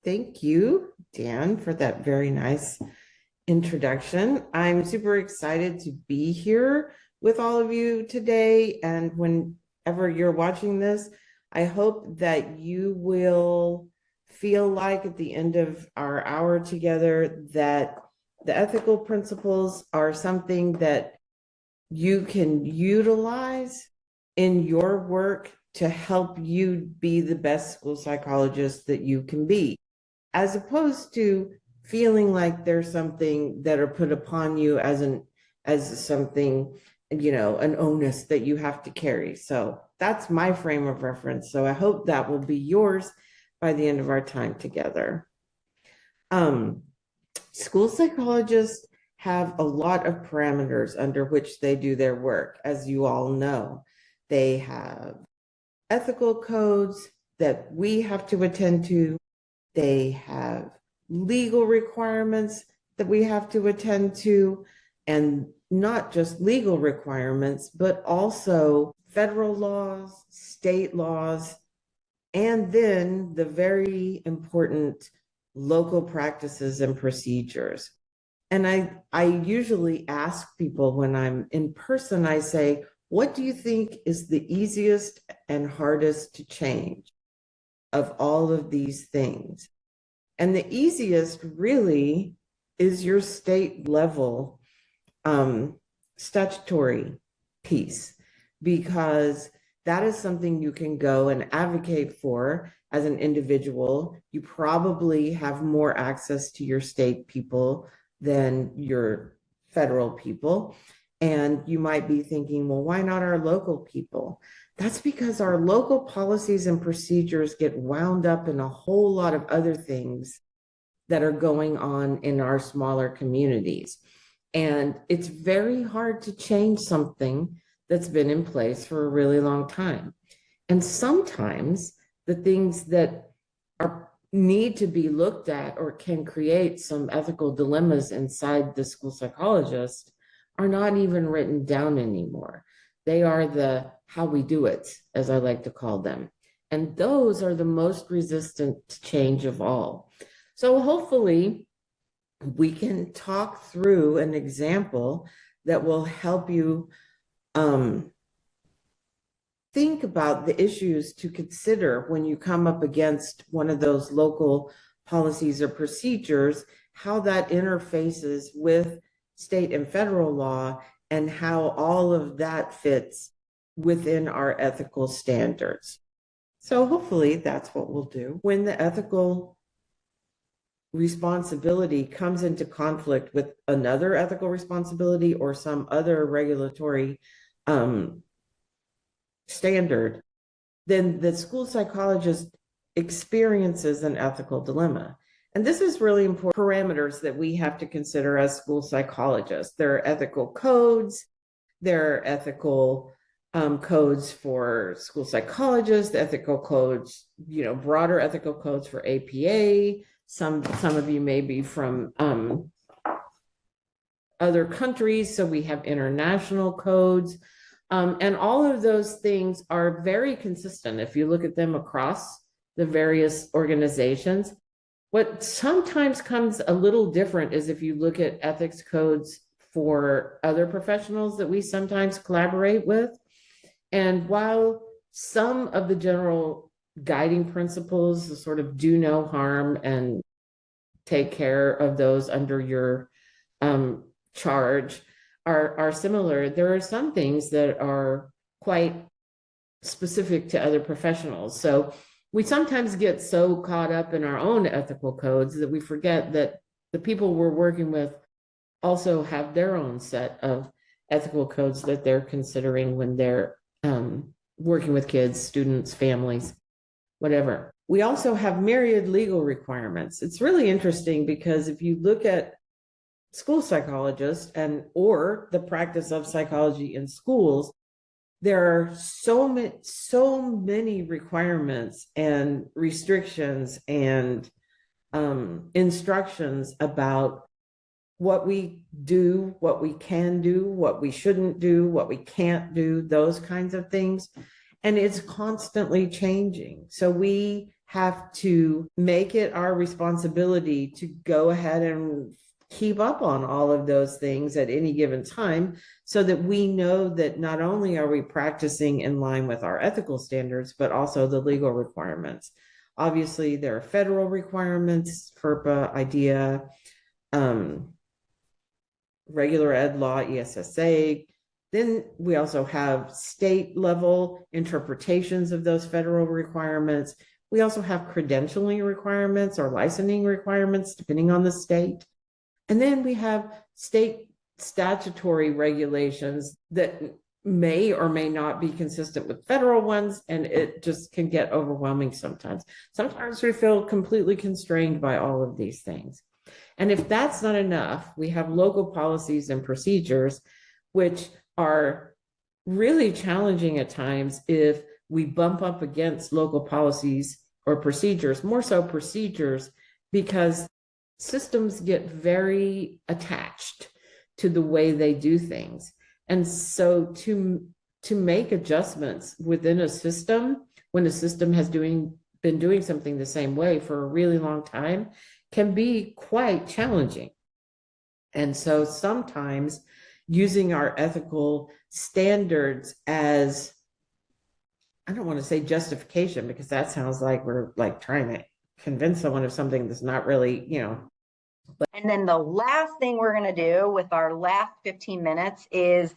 Thank you, Dan, for that very nice introduction. I'm super excited to be here with all of you today. And whenever you're watching this, I hope that you will feel like at the end of our hour together that the ethical principles are something that you can utilize in your work to help you be the best school psychologist that you can be, as opposed to feeling like there's something that are put upon you as something, an onus that you have to carry. So that's my frame of reference. So I hope that will be yours by the end of our time together. School psychologists have a lot of parameters under which they do their work, as you all know. They have ethical codes that we have to attend to. They have legal requirements that we have to attend to, and not just legal requirements, but also federal laws, state laws, and then the very important local practices and procedures. And I usually ask people when I'm in person, I say, what do you think is the easiest and hardest to change of all of these things? And the easiest really is your state level statutory piece, because that is something you can go and advocate for as an individual. You probably have more access to your state people than your federal people. And you might be thinking, well, why not our local people? That's because our local policies and procedures get wound up in a whole lot of other things that are going on in our smaller communities. And it's very hard to change something that's been in place for a really long time. And sometimes the things that need to be looked at or can create some ethical dilemmas inside the school psychologist are not even written down anymore. They are the how we do it, as I like to call them. And those are the most resistant to change of all. So hopefully we can talk through an example that will help you think about the issues to consider when you come up against one of those local policies or procedures, how that interfaces with state and federal law, and how all of that fits within our ethical standards. So hopefully that's what we'll do. When the ethical responsibility comes into conflict with another ethical responsibility or some other regulatory standard, then the school psychologist experiences an ethical dilemma. And this is really important parameters that we have to consider as school psychologists. There are ethical codes, there are ethical codes for school psychologists, ethical codes, broader ethical codes for APA. Some of you may be from other countries, so we have international codes. And all of those things are very consistent if you look at them across the various organizations. What sometimes comes a little different is if you look at ethics codes for other professionals that we sometimes collaborate with. And while some of the general guiding principles, the sort of do no harm and take care of those under your charge, are similar, there are some things that are quite specific to other professionals. So we sometimes get so caught up in our own ethical codes that we forget that the people we're working with also have their own set of ethical codes that they're considering when they're working with kids, students, families, whatever. We also have myriad legal requirements. It's really interesting because if you look at school psychologists or the practice of psychology in schools, there are so many requirements and restrictions and instructions about what we do, what we can do, what we shouldn't do, what we can't do, those kinds of things. And it's constantly changing. So we have to make it our responsibility to go ahead and keep up on all of those things at any given time so that we know that not only are we practicing in line with our ethical standards, but also the legal requirements. Obviously, there are federal requirements, FERPA, IDEA, regular ed law, ESSA. Then we also have state level interpretations of those federal requirements. We also have credentialing requirements or licensing requirements, depending on the state. And then we have state statutory regulations that may or may not be consistent with federal ones, and it just can get overwhelming sometimes. Sometimes we feel completely constrained by all of these things. And if that's not enough, we have local policies and procedures, which are really challenging at times if we bump up against local policies or procedures, more so procedures, because systems get very attached to the way they do things. And so to make adjustments within a system, when a system has been doing something the same way for a really long time, can be quite challenging. And so sometimes using our ethical standards as, I don't want to say justification, because that sounds like we're like trying to convince someone of something that's not really, And then the last thing we're going to do with our last 15 minutes is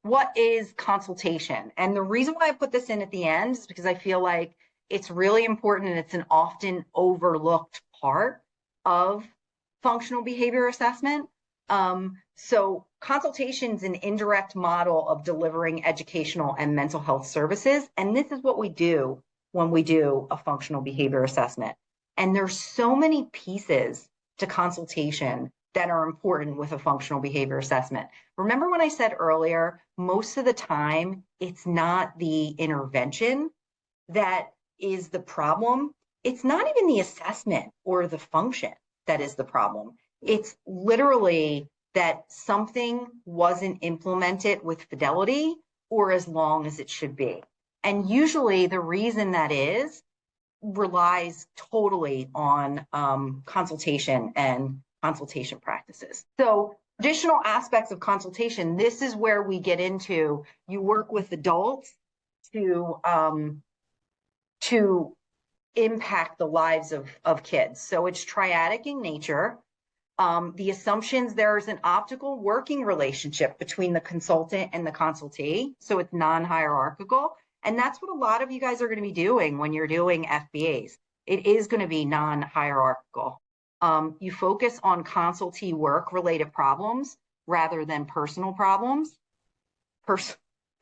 what is consultation? And the reason why I put this in at the end is because I feel like it's really important and it's an often overlooked part of functional behavior assessment. So consultation is an indirect model of delivering educational and mental health services. And this is what we do when we do a functional behavior assessment. And there's so many pieces to consultation that are important with a functional behavior assessment. Remember when I said earlier, most of the time, it's not the intervention that is the problem. It's not even the assessment or the function that is the problem. It's literally that something wasn't implemented with fidelity or as long as it should be. And usually the reason that is relies totally on consultation and consultation practices. So traditional aspects of consultation, this is where we get into, you work with adults to impact the lives of kids. So it's triadic in nature. The assumptions, there's an optimal working relationship between the consultant and the consultee. So it's non-hierarchical. And that's what a lot of you guys are going to be doing when you're doing FBAs. It is going to be non-hierarchical. You focus on consultee work-related problems rather than personal problems.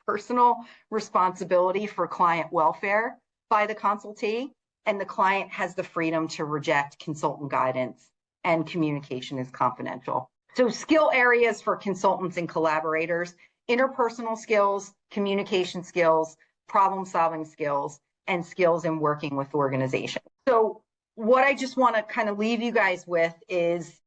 Personal responsibility for client welfare by the consultee, and the client has the freedom to reject consultant guidance, and communication is confidential. So skill areas for consultants and collaborators: interpersonal skills, communication skills, problem-solving skills, and skills in working with organizations. So what I just want to kind of leave you guys with is,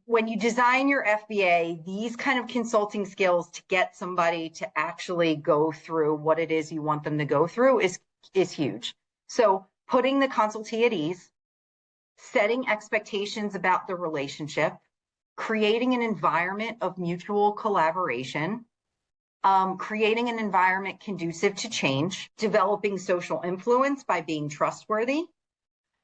when you design your FBA, these kind of consulting skills to get somebody to actually go through what it is you want them to go through is huge. So putting the consultee at ease, setting expectations about the relationship, creating an environment of mutual collaboration, creating an environment conducive to change, developing social influence by being trustworthy,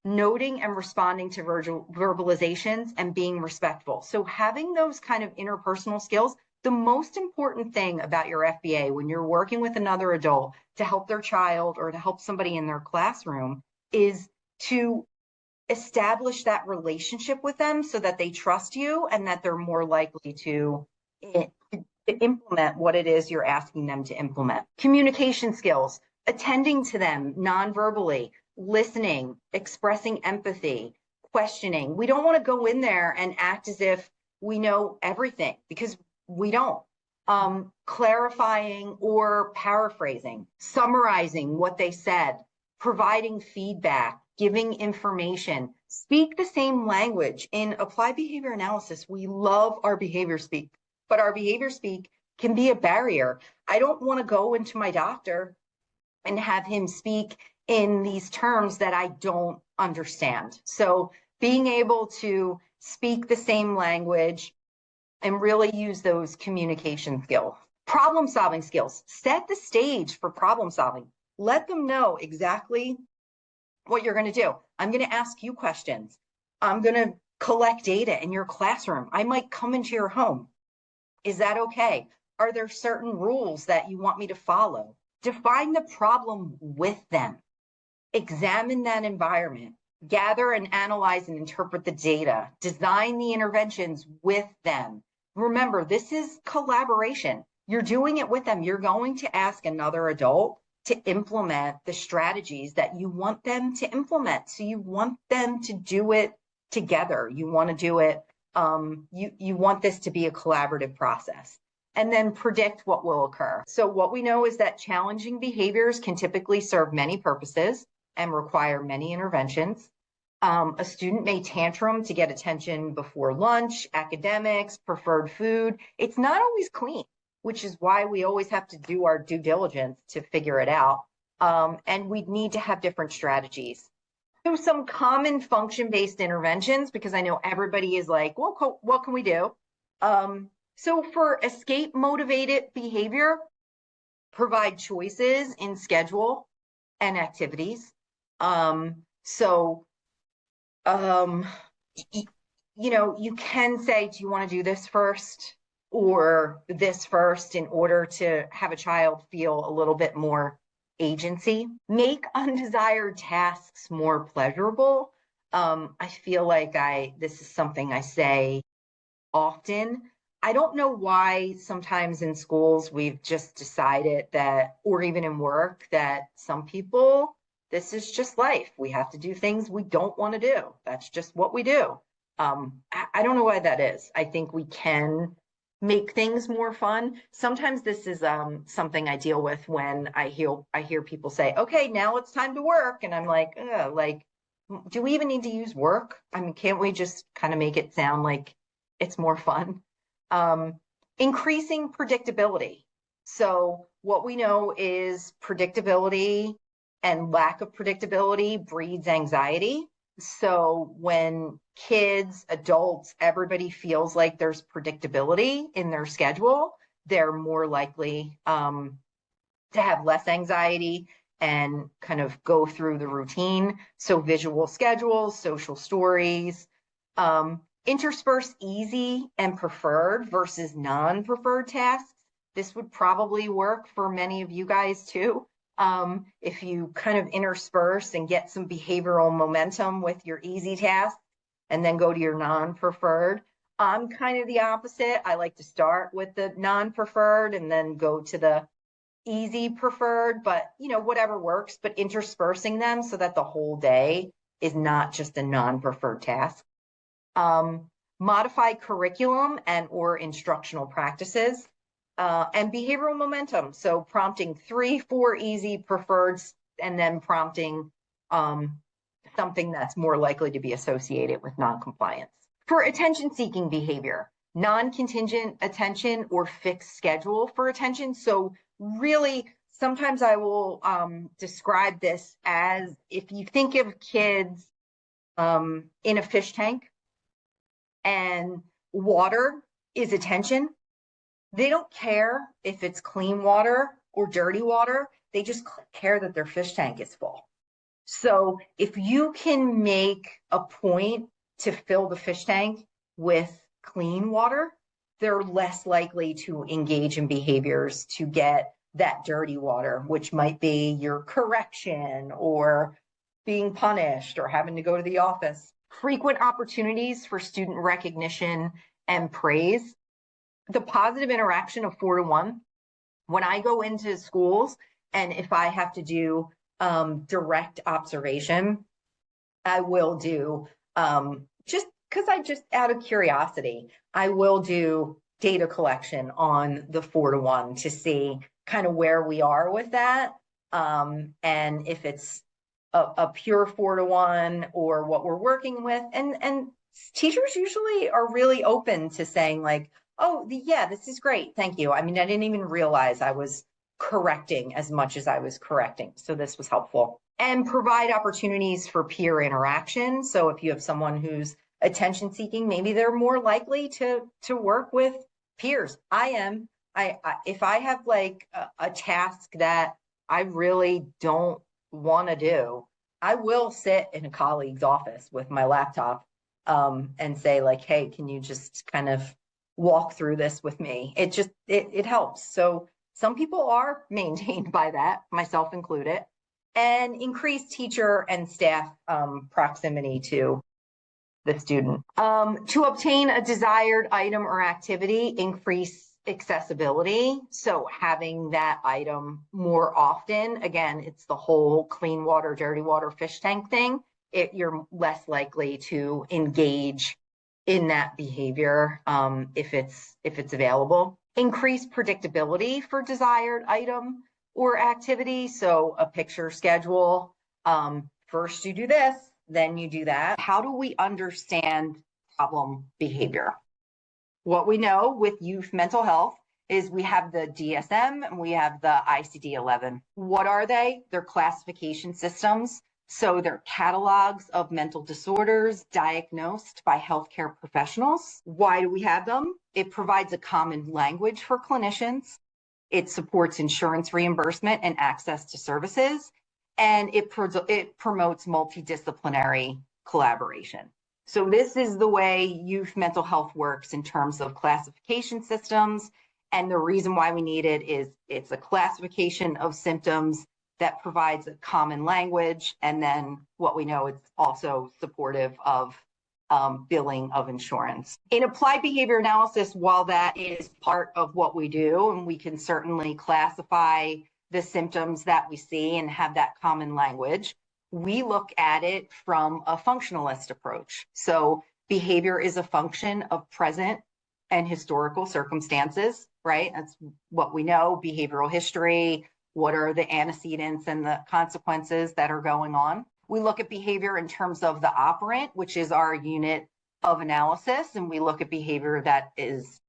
noting and responding to verbalizations, and being respectful. So having those kind of interpersonal skills, the most important thing about your FBA when you're working with another adult to help their child or to help somebody in their classroom is to establish that relationship with them so that they trust you and that they're more likely to implement what it is you're asking them to implement. Communication skills, attending to them non-verbally, listening, expressing empathy, questioning. We don't want to go in there and act as if we know everything, because we don't. Clarifying or paraphrasing, summarizing what they said, providing feedback, giving information. Speak the same language. In applied behavior analysis, we love our behavior speak, but our behavior speak can be a barrier. I don't want to go into my doctor and have him speak in these terms that I don't understand. So being able to speak the same language and really use those communication skills. Problem solving skills. Set the stage for problem solving. Let them know exactly what you're going to do. I'm going to ask you questions. I'm going to collect data in your classroom. I might come into your home. Is that okay? Are there certain rules that you want me to follow? Define the problem with them. Examine that environment. Gather and analyze and interpret the data. Design the interventions with them. Remember, this is collaboration. You're doing it with them. You're going to ask another adult to implement the strategies that you want them to implement. So you want them to do it together. You want to do it, you want this to be a collaborative process. And then predict what will occur. So what we know is that challenging behaviors can typically serve many purposes and require many interventions. A student may tantrum to get attention before lunch, academics, preferred food. It's not always clean, which is why we always have to do our due diligence to figure it out. And we need to have different strategies. So some common function-based interventions, because I know everybody is like, well, what can we do? So for escape-motivated behavior, provide choices in schedule and activities. You can say, do you want to do this first or this first in order to have a child feel a little bit more agency? Make undesired tasks more pleasurable. I feel like this is something I say often. I don't know why sometimes in schools we've just decided that, or even in work, that some people, this is just life. We have to do things we don't want to do. That's just what we do. I don't know why that is. I think we can make things more fun. Sometimes this is something I deal with when I hear people say, okay, now it's time to work. And I'm like, do we even need to use work? I mean, can't we just kind of make it sound like it's more fun? Increasing predictability. So what we know is predictability and lack of predictability breeds anxiety. So when kids, adults, everybody feels like there's predictability in their schedule, they're more likely to have less anxiety and kind of go through the routine. So visual schedules, social stories, intersperse easy and preferred versus non-preferred tasks. This would probably work for many of you guys too. If you kind of intersperse and get some behavioral momentum with your easy tasks and then go to your non-preferred. I'm kind of the opposite. I like to start with the non-preferred and then go to the easy preferred, but whatever works, but interspersing them so that the whole day is not just a non-preferred task. Modify curriculum and or instructional practices, and behavioral momentum. So prompting 3, 4 easy preferreds, and then prompting something that's more likely to be associated with non-compliance. For attention-seeking behavior, non-contingent attention or fixed schedule for attention. So really, sometimes I will describe this as if you think of kids in a fish tank, and water is attention. They don't care if it's clean water or dirty water. They just care that their fish tank is full. So if you can make a point to fill the fish tank with clean water, they're less likely to engage in behaviors to get that dirty water, which might be your correction or being punished or having to go to the office. Frequent opportunities for student recognition and praise. The positive interaction of 4-to-1. When I go into schools and if I have to do direct observation, I will do, just out of curiosity, I will do data collection on the 4-to-1 to see kind of where we are with that. And if it's a pure 4-to-1 or what we're working with. And teachers usually are really open to saying like, oh, yeah, this is great. Thank you. I mean, I didn't even realize I was correcting as much as I was correcting. So this was helpful. And provide opportunities for peer interaction. So if you have someone who's attention seeking, maybe they're more likely to work with peers. I am. If I have like a task that I really don't want to do, I will sit in a colleague's office with my laptop and say like, hey, can you just kind of walk through this with me? It helps. So some people are maintained by that, myself included, and increase teacher and staff proximity to the student. To obtain a desired item or activity, increase accessibility. So having that item more often, again, it's the whole clean water, dirty water, fish tank thing. You're less likely to engage in that behavior if it's available. Increase predictability for desired item or activity. So a picture schedule. First you do this, then you do that. How do we understand problem behavior? What we know with youth mental health is we have the DSM and we have the ICD-11. What are they? They're classification systems. So they're catalogs of mental disorders diagnosed by healthcare professionals. Why do we have them? It provides a common language for clinicians. It supports insurance reimbursement and access to services. And it promotes multidisciplinary collaboration. So this is the way youth mental health works in terms of classification systems. And the reason why we need it is it's a classification of symptoms that provides a common language. And then what we know, it's also supportive of billing of insurance. In applied behavior analysis, while that is part of what we do, and we can certainly classify the symptoms that we see and have that common language, we look at it from a functionalist approach. So behavior is a function of present and historical circumstances, right? That's what we know, behavioral history, what are the antecedents and the consequences that are going on. We look at behavior in terms of the operant, which is our unit of analysis, and we look at behavior that is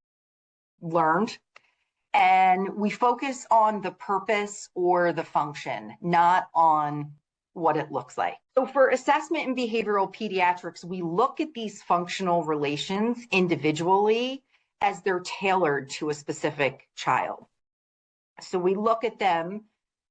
learned. And we focus on the purpose or the function, not on what it looks like. So for assessment in behavioral pediatrics, we look at these functional relations individually as they're tailored to a specific child. So we look at them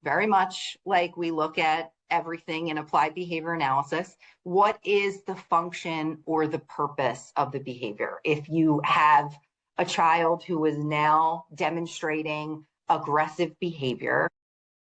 very much like we look at everything in applied behavior analysis. What is the function or the purpose of the behavior? If you have a child who is now demonstrating aggressive behavior,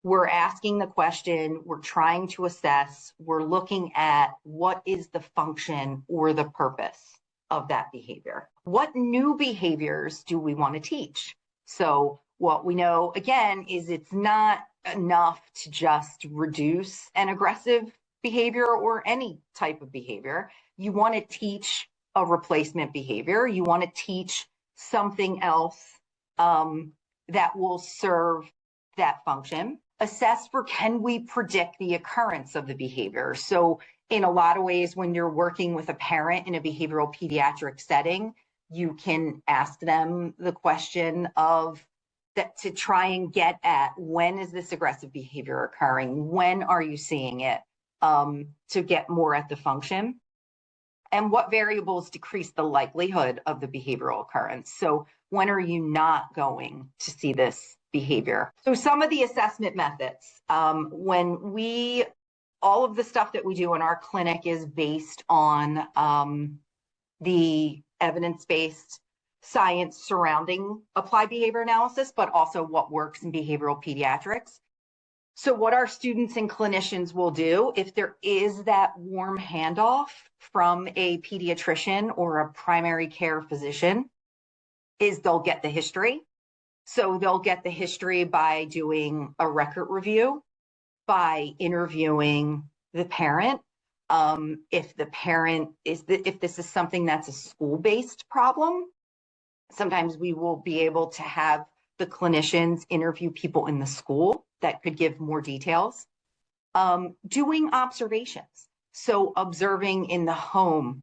we're asking the question, we're trying to assess, we're looking at what is the function or the purpose of that behavior. What new behaviors do we want to teach? So what we know, again, is it's not enough to just reduce an aggressive behavior or any type of behavior. You want to teach a replacement behavior. You want to teach something else that will serve that function. Assess for, can we predict the occurrence of the behavior? So in a lot of ways, when you're working with a parent in a behavioral pediatric setting, you can ask them the question of that to try and get at, when is this aggressive behavior occurring? When are you seeing it? To get more at the function. And what variables decrease the likelihood of the behavioral occurrence? So when are you not going to see this behavior? So some of the assessment methods, all of the stuff that we do in our clinic is based on the evidence-based science surrounding applied behavior analysis, but also what works in behavioral pediatrics. So what our students and clinicians will do, if there is that warm handoff from a pediatrician or a primary care physician, is they'll get the history. So they'll get the history by doing a record review, by interviewing the parent. If the parent if this is something that's a school-based problem, sometimes we will be able to have the clinicians interview people in the school that could give more details. Doing observations. So observing in the home,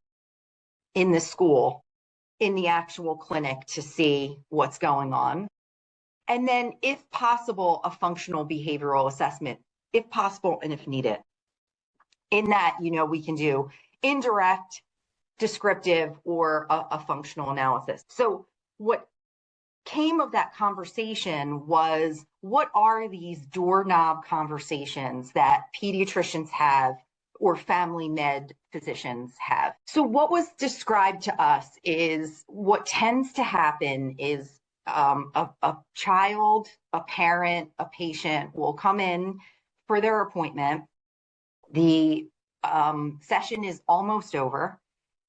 in the school, in the actual clinic to see what's going on. And then, if possible, a functional behavioral assessment, if possible and if needed. In that, we can do indirect, descriptive, or a functional analysis. So what came of that conversation was, what are these doorknob conversations that pediatricians have or family med physicians have? So what was described to us is, what tends to happen is a child, a parent, a patient will come in for their appointment. The session is almost over.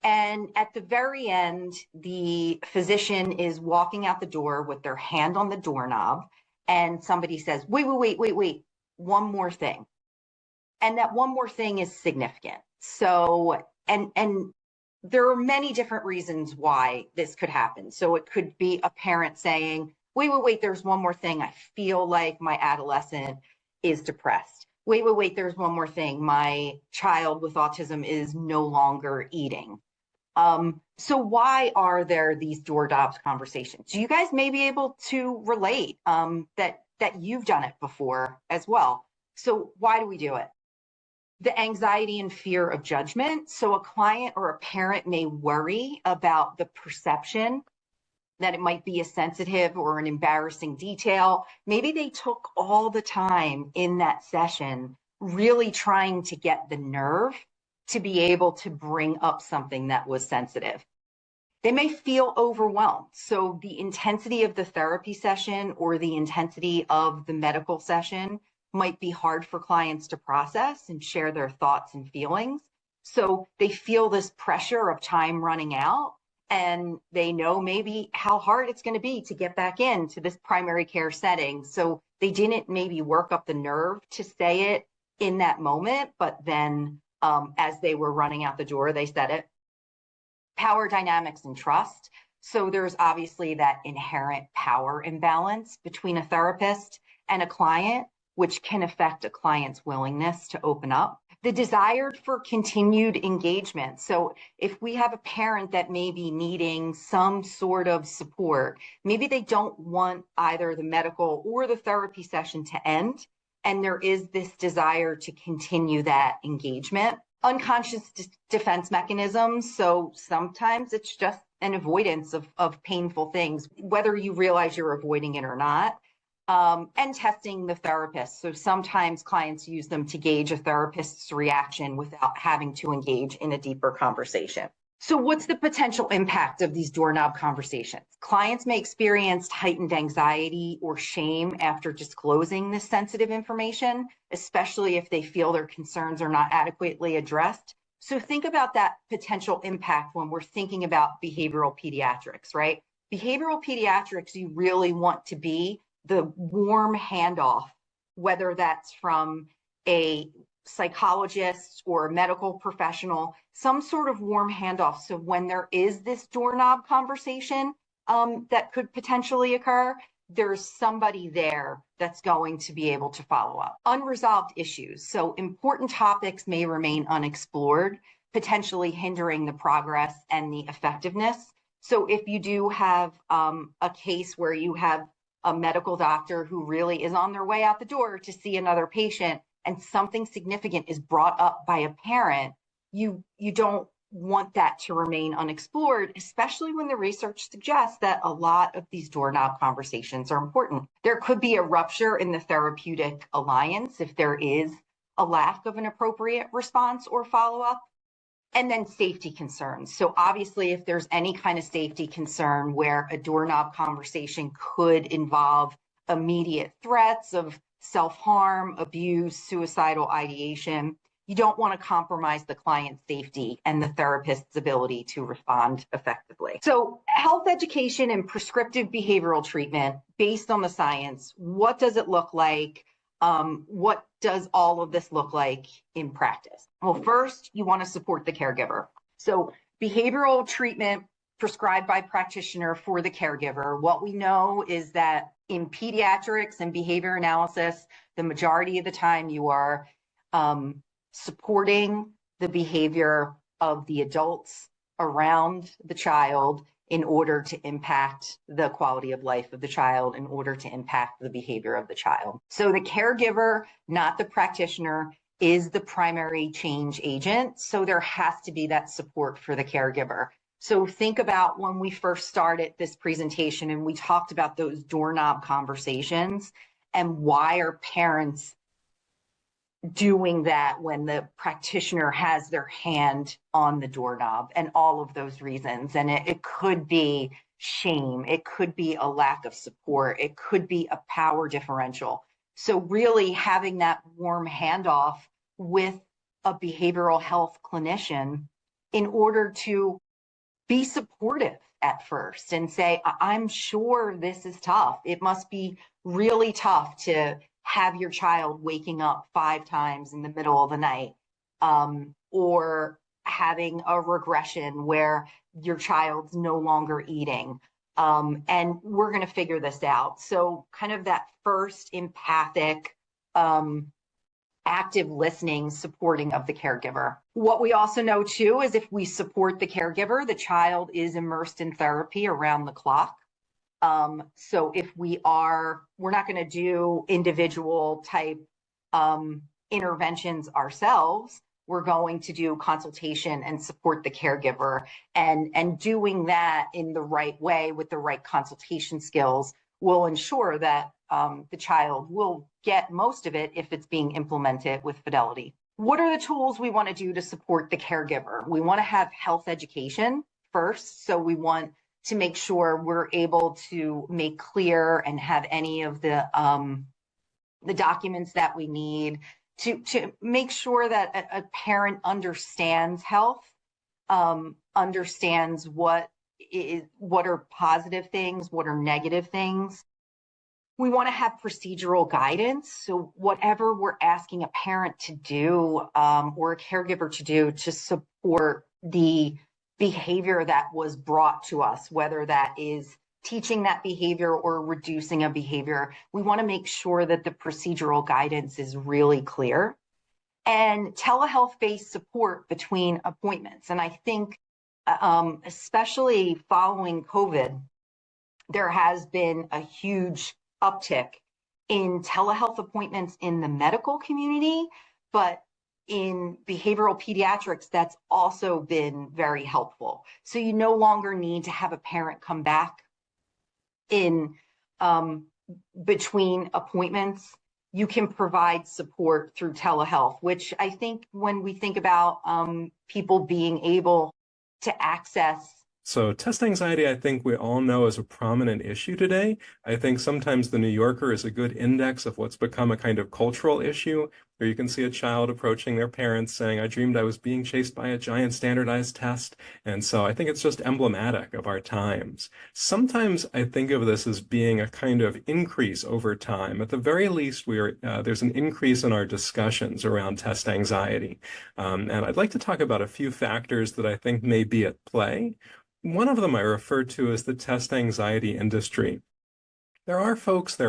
And at the very end, the physician is walking out the door with their hand on the doorknob, and somebody says, wait, one more thing. And that one more thing is significant. So, and there are many different reasons why this could happen. So it could be a parent saying, wait, there's one more thing. I feel like my adolescent is depressed. Wait, there's one more thing. My child with autism is no longer eating. So why are there these doorknobs conversations? So you guys may be able to relate that you've done it before as well. So why do we do it? The anxiety and fear of judgment. So a client or a parent may worry about the perception that it might be a sensitive or an embarrassing detail. Maybe they took all the time in that session really trying to get the nerve to be able to bring up something that was sensitive. They may feel overwhelmed. So the intensity of the therapy session or the intensity of the medical session might be hard for clients to process and share their thoughts and feelings. So they feel this pressure of time running out, and they know maybe how hard it's going to be to get back into this primary care setting. So they didn't maybe work up the nerve to say it in that moment, but then as they were running out the door, they said it. Power dynamics and trust. So there's obviously that inherent power imbalance between a therapist and a client, which can affect a client's willingness to open up. The desire for continued engagement. So if we have a parent that may be needing some sort of support, maybe they don't want either the medical or the therapy session to end, and there is this desire to continue that engagement. Unconscious defense mechanisms. So sometimes it's just an avoidance of painful things, whether you realize you're avoiding it or not. And testing the therapist. So sometimes clients use them to gauge a therapist's reaction without having to engage in a deeper conversation. So what's the potential impact of these doorknob conversations? Clients may experience heightened anxiety or shame after disclosing this sensitive information, especially if they feel their concerns are not adequately addressed. So think about that potential impact when we're thinking about behavioral pediatrics, right? Behavioral pediatrics, you really want to be the warm handoff, whether that's from a psychologist or a medical professional, some sort of warm handoff. So when there is this doorknob conversation that could potentially occur, there's somebody there that's going to be able to follow up. Unresolved issues. So important topics may remain unexplored, potentially hindering the progress and the effectiveness. So if you do have a case where you have a medical doctor who really is on their way out the door to see another patient, and something significant is brought up by a parent, you don't want that to remain unexplored, especially when the research suggests that a lot of these doorknob conversations are important. There could be a rupture in the therapeutic alliance if there is a lack of an appropriate response or follow-up. And then safety concerns. So obviously, if there's any kind of safety concern where a doorknob conversation could involve immediate threats of self-harm, abuse, suicidal ideation, you don't want to compromise the client's safety and the therapist's ability to respond effectively. So health education and prescriptive behavioral treatment based on the science, what does it look like? What does all of this look like in practice? Well, first, you want to support the caregiver. So behavioral treatment prescribed by practitioner for the caregiver. What we know is that in pediatrics and behavior analysis, the majority of the time you are supporting the behavior of the adults around the child in order to impact the quality of life of the child, in order to impact the behavior of the child. So the caregiver, not the practitioner, is the primary change agent. So there has to be that support for the caregiver. So think about when we first started this presentation and we talked about those doorknob conversations and why are parents doing that when the practitioner has their hand on the doorknob, and all of those reasons. And it could be shame, it could be a lack of support, it could be a power differential. So really having that warm handoff with a behavioral health clinician in order to be supportive at first and say, I'm sure this is tough. It must be really tough to have your child waking up 5 times in the middle of the night, or having a regression where your child's no longer eating. And we're going to figure this out. So kind of that first empathic, active listening, supporting of the caregiver. What we also know too is if we support the caregiver, the child is immersed in therapy around the clock. So if we're not going to do individual type interventions ourselves, we're going to do consultation and support the caregiver, and doing that in the right way with the right consultation skills will ensure that the child will get most of it if it's being implemented with fidelity. What are the tools we want to do to support the caregiver? We want to have health education first. So we want to make sure we're able to make clear and have any of the documents that we need to make sure that a parent understands health, understands what are positive things, what are negative things. We want to have procedural guidance. So whatever we're asking a parent to do, or a caregiver to do to support the behavior that was brought to us, whether that is teaching that behavior or reducing a behavior, we want to make sure that the procedural guidance is really clear. And telehealth-based support between appointments. And I think, especially following COVID, there has been a huge uptick in telehealth appointments in the medical community, but in behavioral pediatrics, that's also been very helpful. So you no longer need to have a parent come back in between appointments. You can provide support through telehealth, which I think when we think about people being able to access. So test anxiety, I think we all know, is a prominent issue today. I think sometimes the New Yorker is a good index of what's become a kind of cultural issue, where you can see a child approaching their parents saying, I dreamed I was being chased by a giant standardized test. And so I think it's just emblematic of our times. Sometimes I think of this as being a kind of increase over time. At the very least, there's an increase in our discussions around test anxiety. And I'd like to talk about a few factors that I think may be at play. One of them I refer to as the test anxiety industry. There are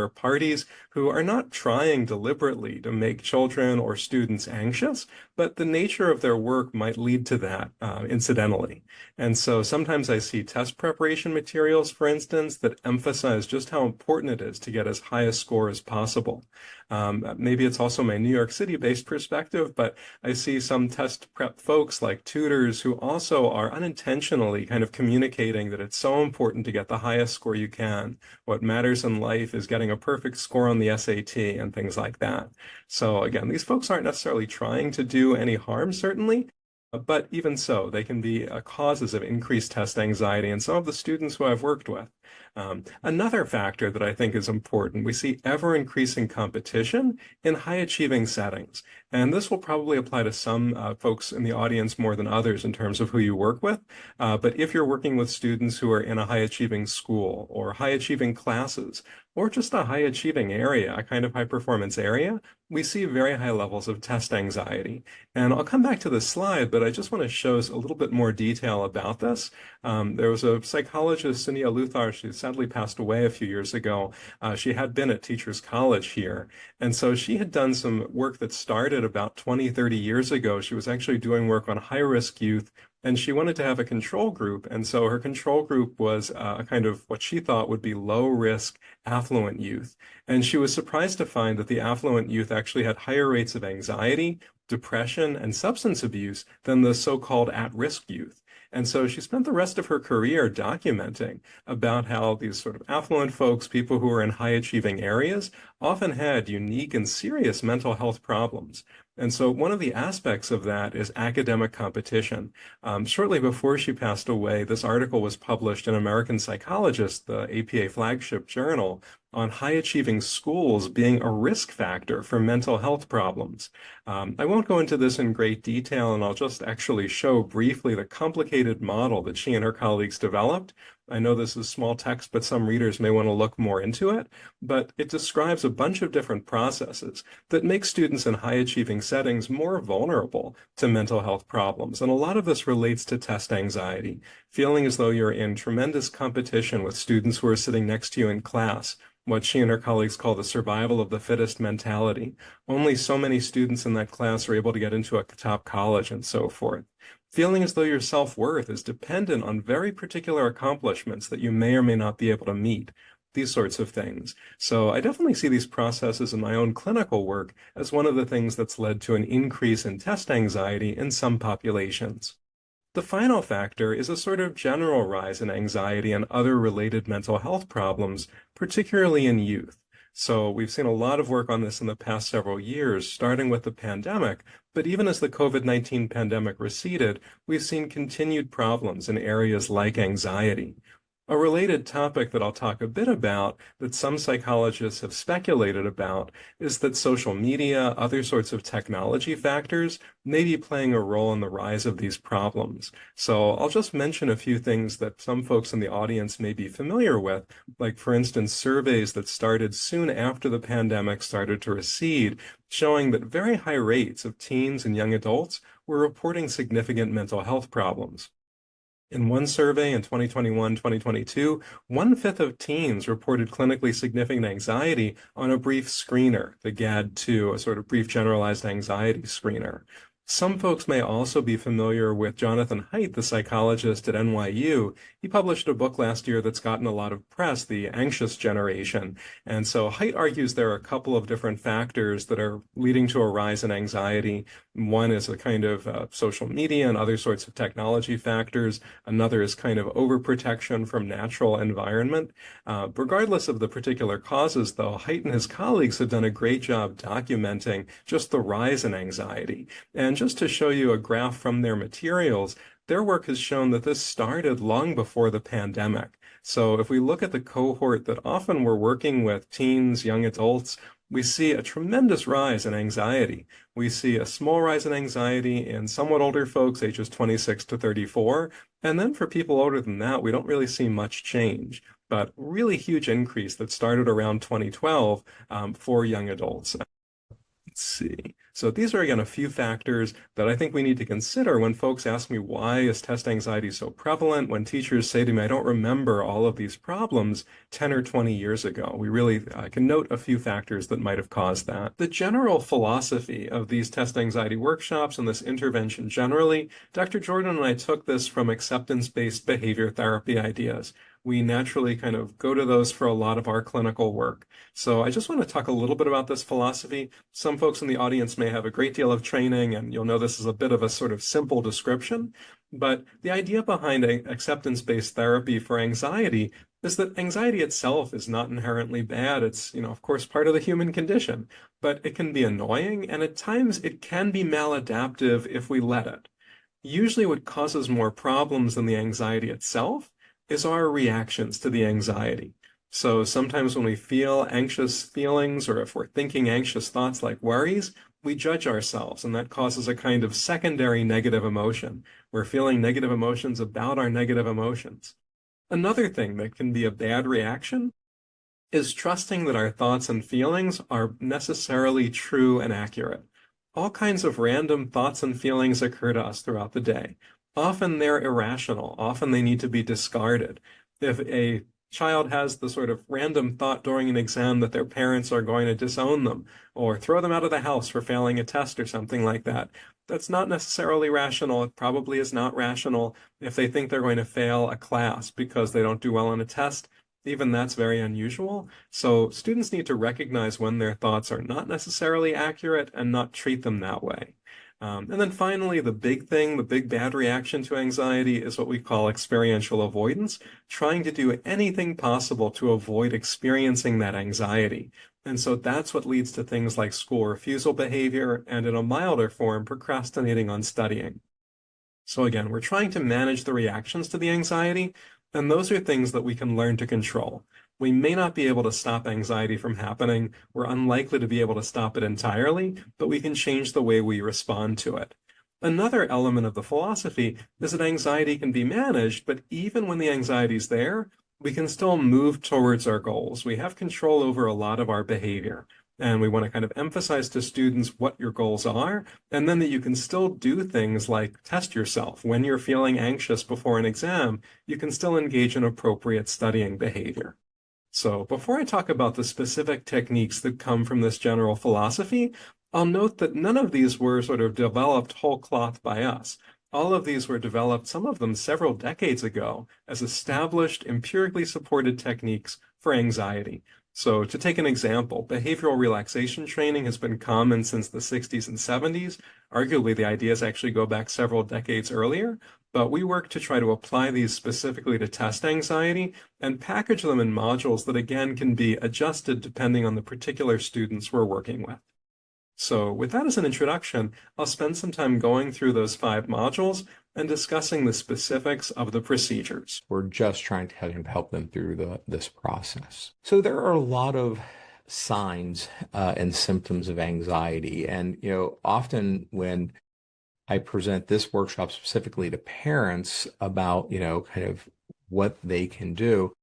parties who are not trying deliberately to make children or students anxious, but the nature of their work might lead to that incidentally. And so sometimes I see test preparation materials, for instance, that emphasize just how important it is to get as high a score as possible. Maybe it's also my New York City-based perspective, but I see some test prep folks like tutors who also are unintentionally kind of communicating that it's so important to get the highest score you can. What matters in life is getting a perfect score on the SAT and things like that. So again, these folks aren't necessarily trying to do any harm, certainly, but even so, they can be causes of increased test anxiety in some of the students who I've worked with. Another factor that I think is important, we see ever-increasing competition in high-achieving settings. And this will probably apply to some folks in the audience more than others in terms of who you work with. But if you're working with students who are in a high-achieving school or high-achieving classes, or just a high-achieving area, a kind of high-performance area, we see very high levels of test anxiety. And I'll come back to this slide, but I just want to show us a little bit more detail about this. There was a psychologist, Sunia Luthar, she sadly passed away a few years ago. She had been at Teachers College here. And so she had done some work that started about 20, 30 years ago. She was actually doing work on high-risk youth And she wanted to have a control group. And so her control group was a kind of what she thought would be low risk, affluent youth. And she was surprised to find that the affluent youth actually had higher rates of anxiety, depression, and substance abuse than the so-called at-risk youth. And so she spent the rest of her career documenting about how these sort of affluent folks, people who are in high achieving areas, often had unique and serious mental health problems. And so one of the aspects of that is academic competition. Shortly before she passed away, this article was published in American Psychologist, the APA flagship journal, on high achieving schools being a risk factor for mental health problems. I won't go into this in great detail, and I'll just actually show briefly the complicated model that she and her colleagues developed. I know this is small text, but some readers may want to look more into it, but it describes a bunch of different processes that make students in high achieving settings more vulnerable to mental health problems. And a lot of this relates to test anxiety, feeling as though you're in tremendous competition with students who are sitting next to you in class, what she and her colleagues call the survival of the fittest mentality. Only so many students in that class are able to get into a top college and so forth. Feeling as though your self-worth is dependent on very particular accomplishments that you may or may not be able to meet, these sorts of things. So I definitely see these processes in my own clinical work as one of the things that's led to an increase in test anxiety in some populations. The final factor is a sort of general rise in anxiety and other related mental health problems, particularly in youth. So we've seen a lot of work on this in the past several years, starting with the pandemic, but even as the COVID-19 pandemic receded, we've seen continued problems in areas like anxiety. A related topic that I'll talk a bit about that some psychologists have speculated about is that social media, other sorts of technology factors may be playing a role in the rise of these problems. So I'll just mention a few things that some folks in the audience may be familiar with, like for instance, surveys that started soon after the pandemic started to recede, showing that very high rates of teens and young adults were reporting significant mental health problems. In one survey in 2021-2022, 1/5 of teens reported clinically significant anxiety on a brief screener, the GAD-2, a sort of brief generalized anxiety screener. Some folks may also be familiar with Jonathan Haidt, the psychologist at NYU. He published a book last year that's gotten a lot of press, The Anxious Generation. And so Haidt argues there are a couple of different factors that are leading to a rise in anxiety. One is a kind of social media and other sorts of technology factors. Another is kind of overprotection from natural environment. Regardless of the particular causes, though, Haidt and his colleagues have done a great job documenting just the rise in anxiety. And just to show you a graph from their materials, their work has shown that this started long before the pandemic. So if we look at the cohort that often we're working with, teens, young adults, we see a tremendous rise in anxiety. We see a small rise in anxiety in somewhat older folks, ages 26 to 34. And then for people older than that, we don't really see much change, but really huge increase that started around 2012 for young adults. Let's see. So these are, again, a few factors that I think we need to consider when folks ask me, why is test anxiety so prevalent? When teachers say to me, I don't remember all of these problems 10 or 20 years ago. We really can note a few factors that might have caused that. The general philosophy of these test anxiety workshops and this intervention generally, Dr. Jordan and I took this from acceptance-based behavior therapy ideas. We naturally kind of go to those for a lot of our clinical work. So I just want to talk a little bit about this philosophy. Some folks in the audience may have a great deal of training, and you'll know this is a bit of a sort of simple description. But the idea behind acceptance-based therapy for anxiety is that anxiety itself is not inherently bad. It's, of course, part of the human condition, but it can be annoying, and at times it can be maladaptive if we let it. Usually what causes more problems than the anxiety itself is our reactions to the anxiety. So sometimes when we feel anxious feelings, or if we're thinking anxious thoughts like worries, we judge ourselves, and that causes a kind of secondary negative emotion. We're feeling negative emotions about our negative emotions. Another thing that can be a bad reaction is trusting that our thoughts and feelings are necessarily true and accurate. All kinds of random thoughts and feelings occur to us throughout the day. Often they're irrational. Often they need to be discarded. If a child has the sort of random thought during an exam that their parents are going to disown them or throw them out of the house for failing a test or something like that. That's not necessarily rational. It probably is not rational if they think they're going to fail a class because they don't do well on a test. Even that's very unusual. So students need to recognize when their thoughts are not necessarily accurate and not treat them that way. And then finally, the big thing, the big bad reaction to anxiety is what we call experiential avoidance, trying to do anything possible to avoid experiencing that anxiety. And so that's what leads to things like school refusal behavior and, in a milder form, procrastinating on studying. So again, we're trying to manage the reactions to the anxiety, and those are things that we can learn to control. We may not be able to stop anxiety from happening. We're unlikely to be able to stop it entirely, but we can change the way we respond to it. Another element of the philosophy is that anxiety can be managed, but even when the anxiety is there, we can still move towards our goals. We have control over a lot of our behavior. And we want to kind of emphasize to students what your goals are, and then that you can still do things like test yourself. When you're feeling anxious before an exam, you can still engage in appropriate studying behavior. So before I talk about the specific techniques that come from this general philosophy, I'll note that none of these were sort of developed whole cloth by us. All of these were developed, some of them several decades ago, as established, empirically supported techniques for anxiety. So to take an example, behavioral relaxation training has been common since the 60s and 70s. Arguably, the ideas actually go back several decades earlier, but we work to try to apply these specifically to test anxiety and package them in modules that, again, can be adjusted depending on the particular students we're working with. So with that as an introduction, I'll spend some time going through those 5 modules and discussing the specifics of the procedures. We're just trying to help them through this process. So there are a lot of signs and symptoms of anxiety. And, often when I present this workshop specifically to parents about, kind of what they can do,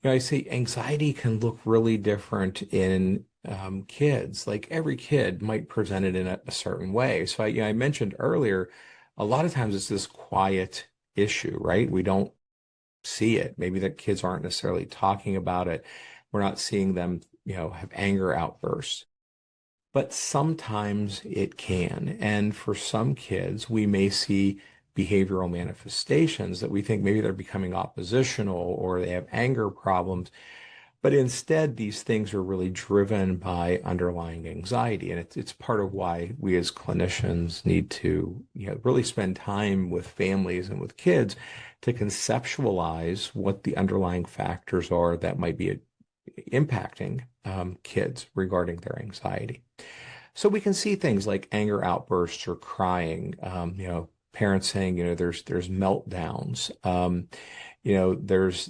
I say anxiety can look really different in kids. Like every kid might present it in a certain way. So I mentioned earlier, a lot of times it's this quiet issue, right? We don't see it. Maybe the kids aren't necessarily talking about it. We're not seeing them, have anger outbursts. But sometimes it can. And for some kids, we may see behavioral manifestations that we think maybe they're becoming oppositional or they have anger problems. But instead, these things are really driven by underlying anxiety. And it's part of why we as clinicians need to really spend time with families and with kids to conceptualize what the underlying factors are that might be impacting kids regarding their anxiety. So we can see things like anger outbursts or crying, parents saying, there's meltdowns, there's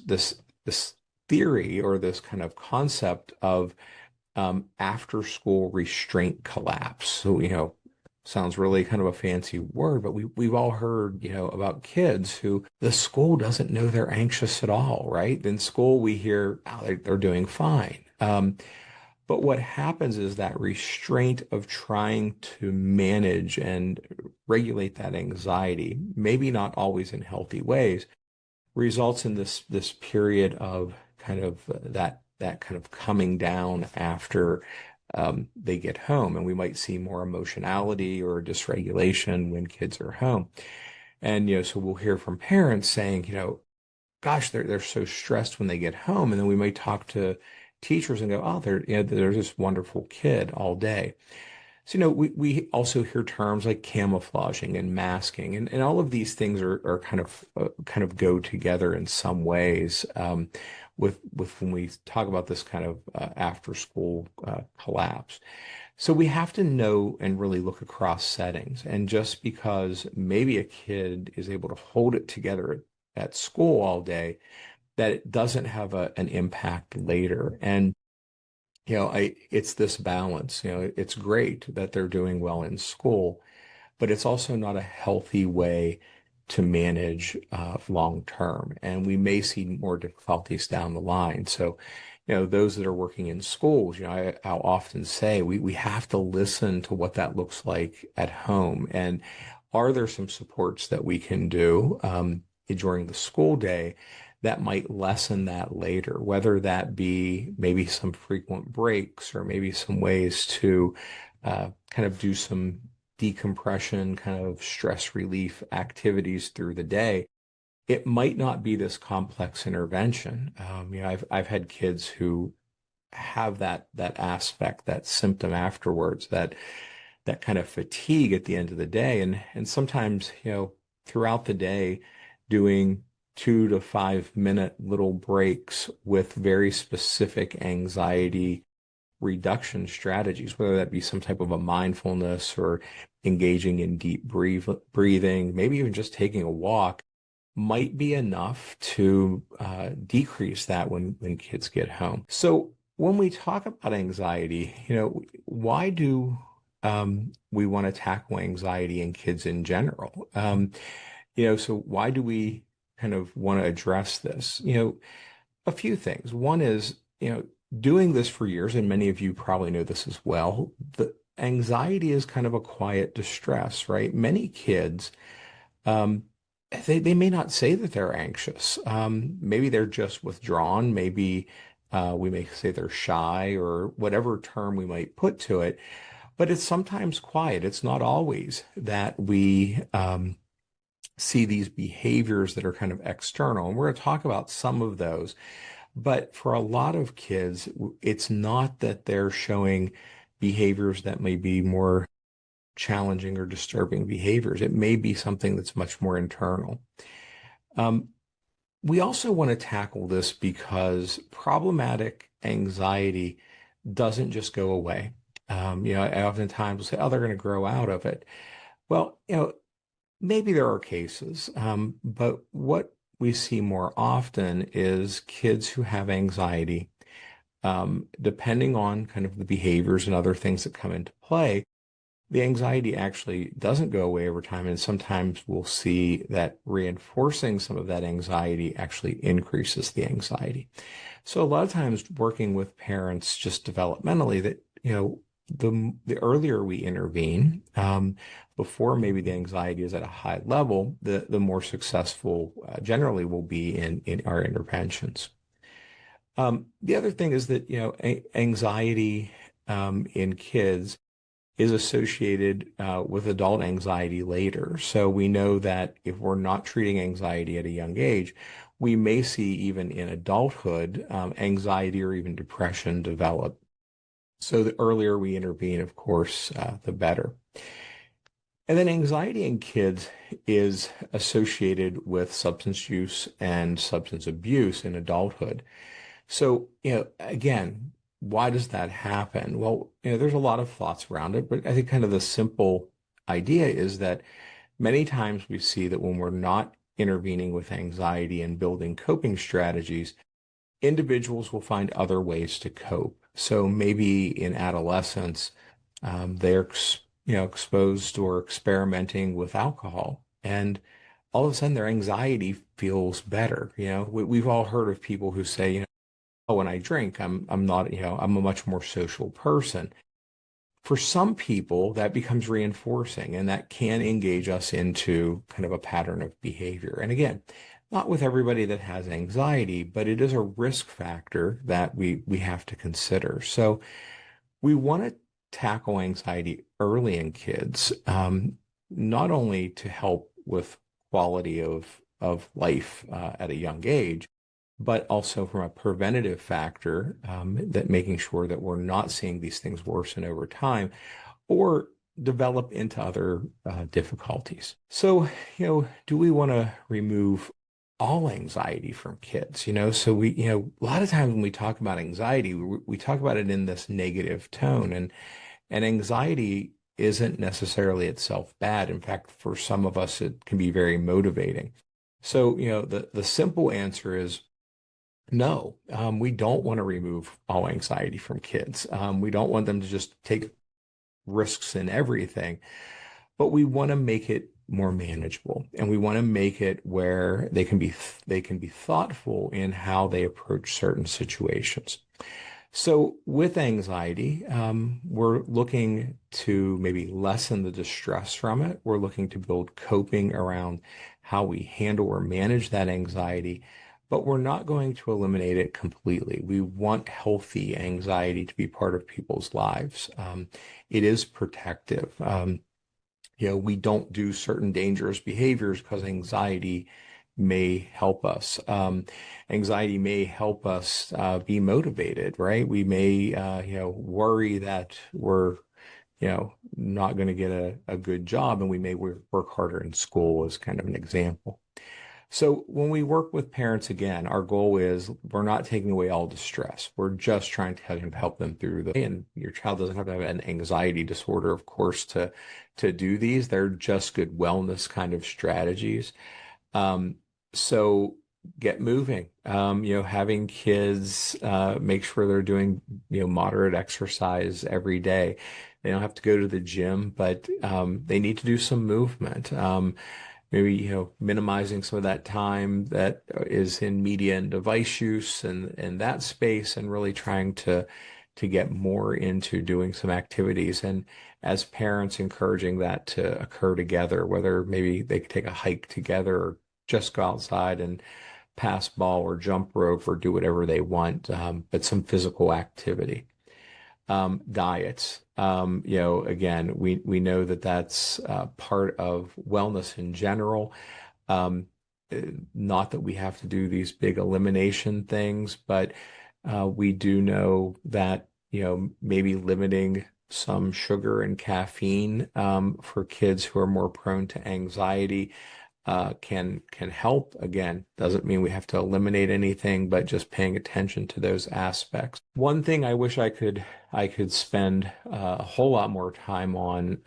this theory or this kind of concept of after school restraint collapse. So, sounds really kind of a fancy word, but we've all heard, about kids who the school doesn't know they're anxious at all, right? In school, we hear they're doing fine. But what happens is that restraint of trying to manage and regulate that anxiety, maybe not always in healthy ways, results in this period of kind of that kind of coming down after they get home. And we might see more emotionality or dysregulation when kids are home. And, so we'll hear from parents saying, gosh, they're so stressed when they get home. And then we may talk to teachers and go, oh, they're this wonderful kid all day. So, we also hear terms like camouflaging and masking, and all of these things are kind of go together in some ways with when we talk about this kind of after school collapse. So we have to know and really look across settings. And just because maybe a kid is able to hold it together at school all day, that it doesn't have an impact later. And it's this balance. It's great that they're doing well in school, but it's also not a healthy way to manage long term. And we may see more difficulties down the line. So, those that are working in schools, I'll often say we have to listen to what that looks like at home. And are there some supports that we can do during the school day that might lessen that later, whether that be maybe some frequent breaks or maybe some ways to kind of do some decompression, kind of stress relief activities through the day. It might not be this complex intervention. I've had kids who have that aspect, that symptom afterwards, that kind of fatigue at the end of the day, and sometimes throughout the day, doing 2 to 5 minute little breaks with very specific anxiety reduction strategies, whether that be some type of a mindfulness or engaging in deep breathing, maybe even just taking a walk, might be enough to decrease that when kids get home. So when we talk about anxiety, why do we want to tackle anxiety in kids in general? So why do we kind of want to address this? A few things. One is, doing this for years, and many of you probably know this as well, the anxiety is kind of a quiet distress, right? Many kids, they may not say that they're anxious. Maybe they're just withdrawn. Maybe we may say they're shy or whatever term we might put to it, but it's sometimes quiet. It's not always that we see these behaviors that are kind of external. And we're going to talk about some of those. But for a lot of kids, it's not that they're showing behaviors that may be more challenging or disturbing behaviors. It may be something that's much more internal. We also want to tackle this because problematic anxiety doesn't just go away. I oftentimes will say, oh, they're going to grow out of it. Well, maybe there are cases, but what we see more often is kids who have anxiety, depending on kind of the behaviors and other things that come into play, the anxiety actually doesn't go away over time. And sometimes we'll see that reinforcing some of that anxiety actually increases the anxiety. So a lot of times working with parents just developmentally that, the earlier we intervene, before maybe the anxiety is at a high level, the more successful generally will be in our interventions. The other thing is that, anxiety in kids is associated with adult anxiety later. So we know that if we're not treating anxiety at a young age, we may see even in adulthood anxiety or even depression develop. So the earlier we intervene, of course, the better. And then anxiety in kids is associated with substance use and substance abuse in adulthood. So, again, why does that happen? Well, there's a lot of thoughts around it, but I think kind of the simple idea is that many times we see that when we're not intervening with anxiety and building coping strategies, individuals will find other ways to cope. So maybe in adolescence, they're exposed or experimenting with alcohol, and all of a sudden their anxiety feels better. We've all heard of people who say, oh, when I drink, I'm not, I'm a much more social person. For some people, that becomes reinforcing, and that can engage us into kind of a pattern of behavior. And again, not with everybody that has anxiety, but it is a risk factor that we have to consider. So we want to tackle anxiety early in kids, not only to help with quality of life at a young age, but also from a preventative factor, that making sure that we're not seeing these things worsen over time or develop into other difficulties. So, do we want to remove all anxiety from kids? So we, a lot of times when we talk about anxiety, we talk about it in this negative tone, and anxiety isn't necessarily itself bad. In fact, for some of us, it can be very motivating. So, the simple answer is no. We don't want to remove all anxiety from kids. We don't want them to just take risks in everything, but we want to make it more manageable, and we want to make it where they can be thoughtful in how they approach certain situations. So with anxiety, we're looking to maybe lessen the distress from it. We're looking to build coping around how we handle or manage that anxiety. but we're not going to eliminate it completely. We want healthy anxiety to be part of people's lives. It is protective. We don't do certain dangerous behaviors because anxiety may help us. Anxiety may help us be motivated, right? We may, worry that we're, not going to get a good job, and we may work harder in school as kind of an example. So when we work with parents, again, our goal is we're not taking away all the stress. We're just trying to help them through and your child doesn't have to have an anxiety disorder, of course, to do these. They're just good wellness kind of strategies. So get moving, having kids, make sure they're doing, moderate exercise every day. They don't have to go to the gym, but they need to do some movement. Maybe, minimizing some of that time that is in media and device use and that space, and really trying to get more into doing some activities. And as parents, encouraging that to occur together, whether maybe they could take a hike together or just go outside and pass ball or jump rope or do whatever they want, but some physical activity. Diets. Again, we know that that's part of wellness in general. Not that we have to do these big elimination things, but we do know that, maybe limiting some sugar and caffeine for kids who are more prone to anxiety can help. Again, doesn't mean we have to eliminate anything, but just paying attention to those aspects. One thing I wish I could spend a whole lot more time on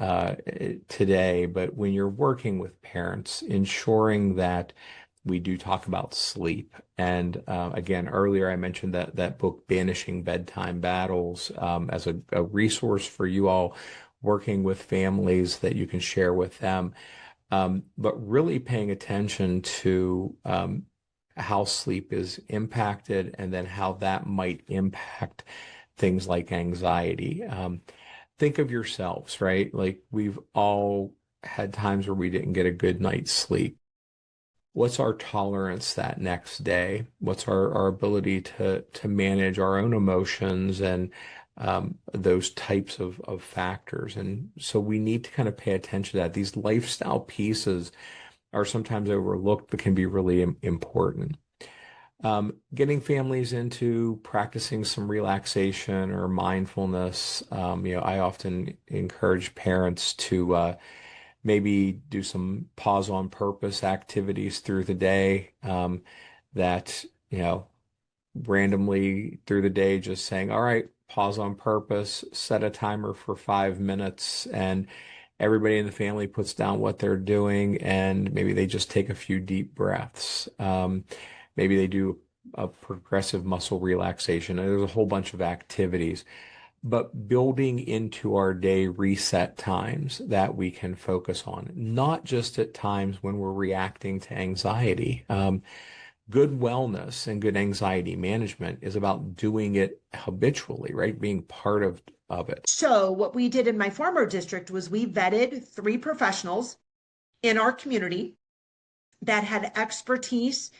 today, but when you're working with parents, ensuring that we do talk about sleep. And again, earlier I mentioned that book, Banishing Bedtime Battles, as a resource for you all working with families that you can share with them. But really paying attention to how sleep is impacted, and then how that might impact things like anxiety. Think of yourselves, right? Like, we've all had times where we didn't get a good night's sleep. What's our tolerance that next day? What's our ability to manage our own emotions and those types of factors? And so we need to kind of pay attention to that. These lifestyle pieces are sometimes overlooked, but can be really important. Getting families into practicing some relaxation or mindfulness. I often encourage parents to maybe do some pause on purpose activities through the day, that, randomly through the day, just saying, all right, pause on purpose, set a timer for 5 minutes, and everybody in the family puts down what they're doing, and maybe they just take a few deep breaths. Maybe they do a progressive muscle relaxation. And there's a whole bunch of activities, but building into our day reset times that we can focus on, not just at times when we're reacting to anxiety. Good wellness and good anxiety management is about doing it habitually, right? Being part of it. So what we did in my former district was we vetted 3 professionals in our community that had expertise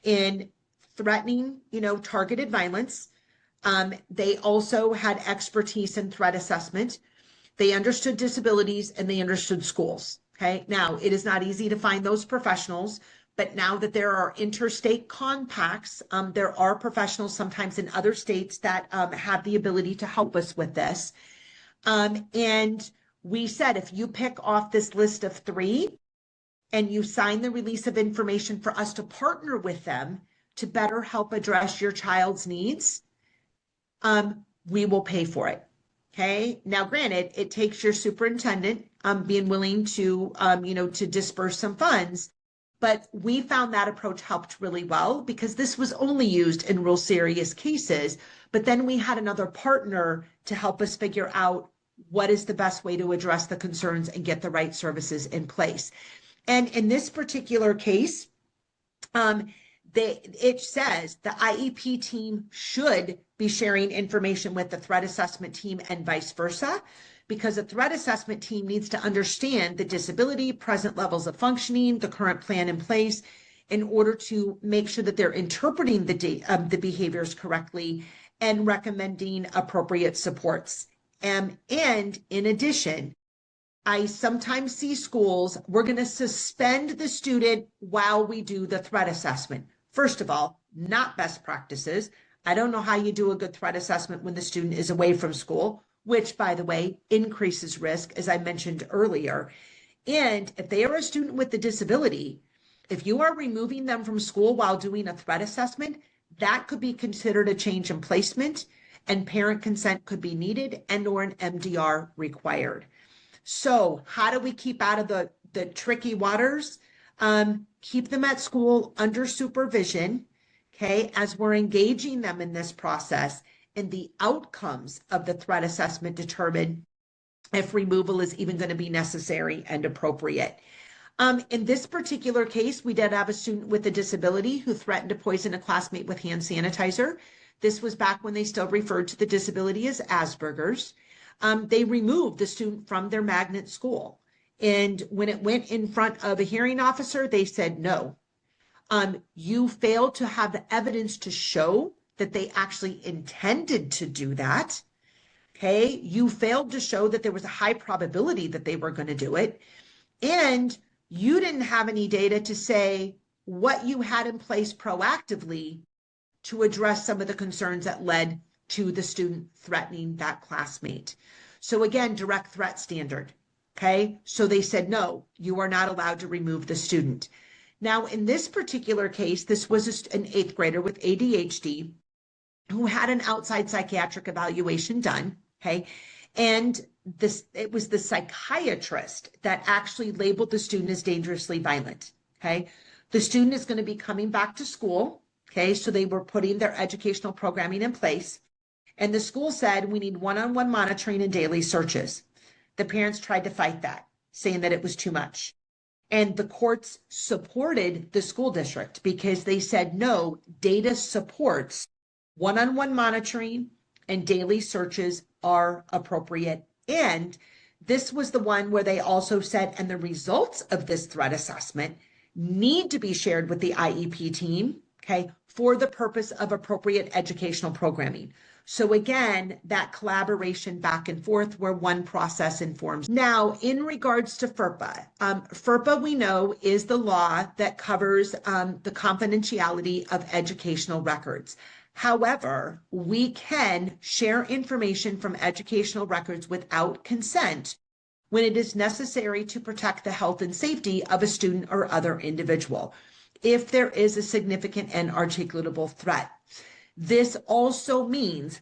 in threatening, targeted violence. They also had expertise in threat assessment. They understood disabilities and they understood schools. Okay. Now, it is not easy to find those professionals, but now that there are interstate compacts, there are professionals sometimes in other states that have the ability to help us with this. And we said, if you pick off this list of 3 and you sign the release of information for us to partner with them to better help address your child's needs, we will pay for it. Okay. Now, granted, it takes your superintendent being willing to, to disperse some funds. But we found that approach helped really well, because this was only used in real serious cases. But then we had another partner to help us figure out what is the best way to address the concerns and get the right services in place. And in this particular case, it says the IEP team should be sharing information with the threat assessment team and vice versa, because the threat assessment team needs to understand the disability, present levels of functioning, the current plan in place, in order to make sure that they're interpreting the behaviors correctly and recommending appropriate supports. And in addition, I sometimes see schools, we're going to suspend the student while we do the threat assessment. First of all, not best practices. I don't know how you do a good threat assessment when the student is away from school, which, by the way, increases risk, as I mentioned earlier. And if they are a student with a disability, if you are removing them from school while doing a threat assessment, that could be considered a change in placement, and parent consent could be needed and/or an MDR required. So how do we keep out of the tricky waters? Keep them at school under supervision, okay, as we're engaging them in this process, and the outcomes of the threat assessment determine if removal is even going to be necessary and appropriate. In this particular case, we did have a student with a disability who threatened to poison a classmate with hand sanitizer. This was back when they still referred to the disability as Asperger's. They removed the student from their magnet school. And when it went in front of a hearing officer, they said, no, you failed to have the evidence to show that they actually intended to do that. Okay, you failed to show that there was a high probability that they were going to do it. And you didn't have any data to say what you had in place proactively to address some of the concerns that led to the student threatening that classmate. So again, direct threat standard. Okay, so they said, no, you are not allowed to remove the student. Now, in this particular case, this was an 8th grader with ADHD who had an outside psychiatric evaluation done. Okay, and it was the psychiatrist that actually labeled the student as dangerously violent. Okay, the student is going to be coming back to school. Okay, so they were putting their educational programming in place. And the school said, we need one-on-one monitoring and daily searches. The parents tried to fight that, saying that it was too much. And the courts supported the school district because they said, no, data supports one-on-one monitoring and daily searches are appropriate. And this was the one where they also said, and the results of this threat assessment need to be shared with the IEP team, okay, for the purpose of appropriate educational programming. So again, that collaboration back and forth where one process informs. Now, in regards to FERPA, FERPA we know is the law that covers the confidentiality of educational records. However, we can share information from educational records without consent when it is necessary to protect the health and safety of a student or other individual, if there is a significant and articulable threat. This also means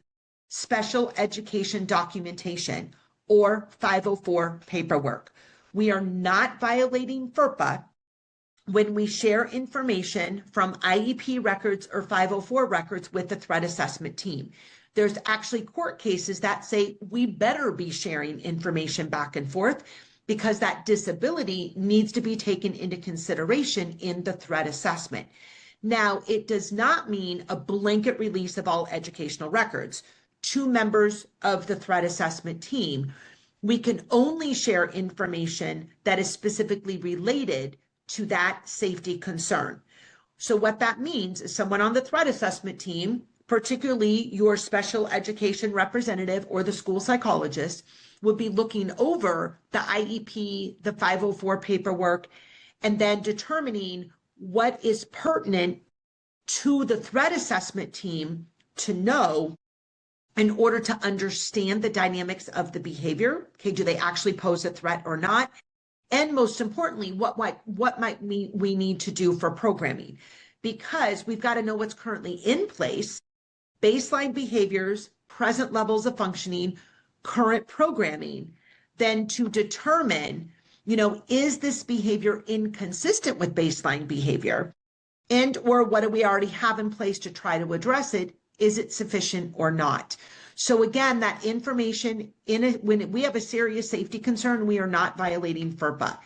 special education documentation or 504 paperwork. We are not violating FERPA when we share information from IEP records or 504 records with the threat assessment team. There's actually court cases that say we better be sharing information back and forth because that disability needs to be taken into consideration in the threat assessment. Now, it does not mean a blanket release of all educational records to members of the threat assessment team. We can only share information that is specifically related to that safety concern. So what that means is someone on the threat assessment team, particularly your special education representative or the school psychologist, would be looking over the IEP, the 504 paperwork, and then determining what is pertinent to the threat assessment team to know in order to understand the dynamics of the behavior. Okay, do they actually pose a threat or not? And most importantly, what might we need to do for programming? Because we've got to know what's currently in place, baseline behaviors, present levels of functioning, current programming, then to determine, is this behavior inconsistent with baseline behavior? And or what do we already have in place to try to address it? Is it sufficient or not? So again, that information when we have a serious safety concern, we are not violating FERPA.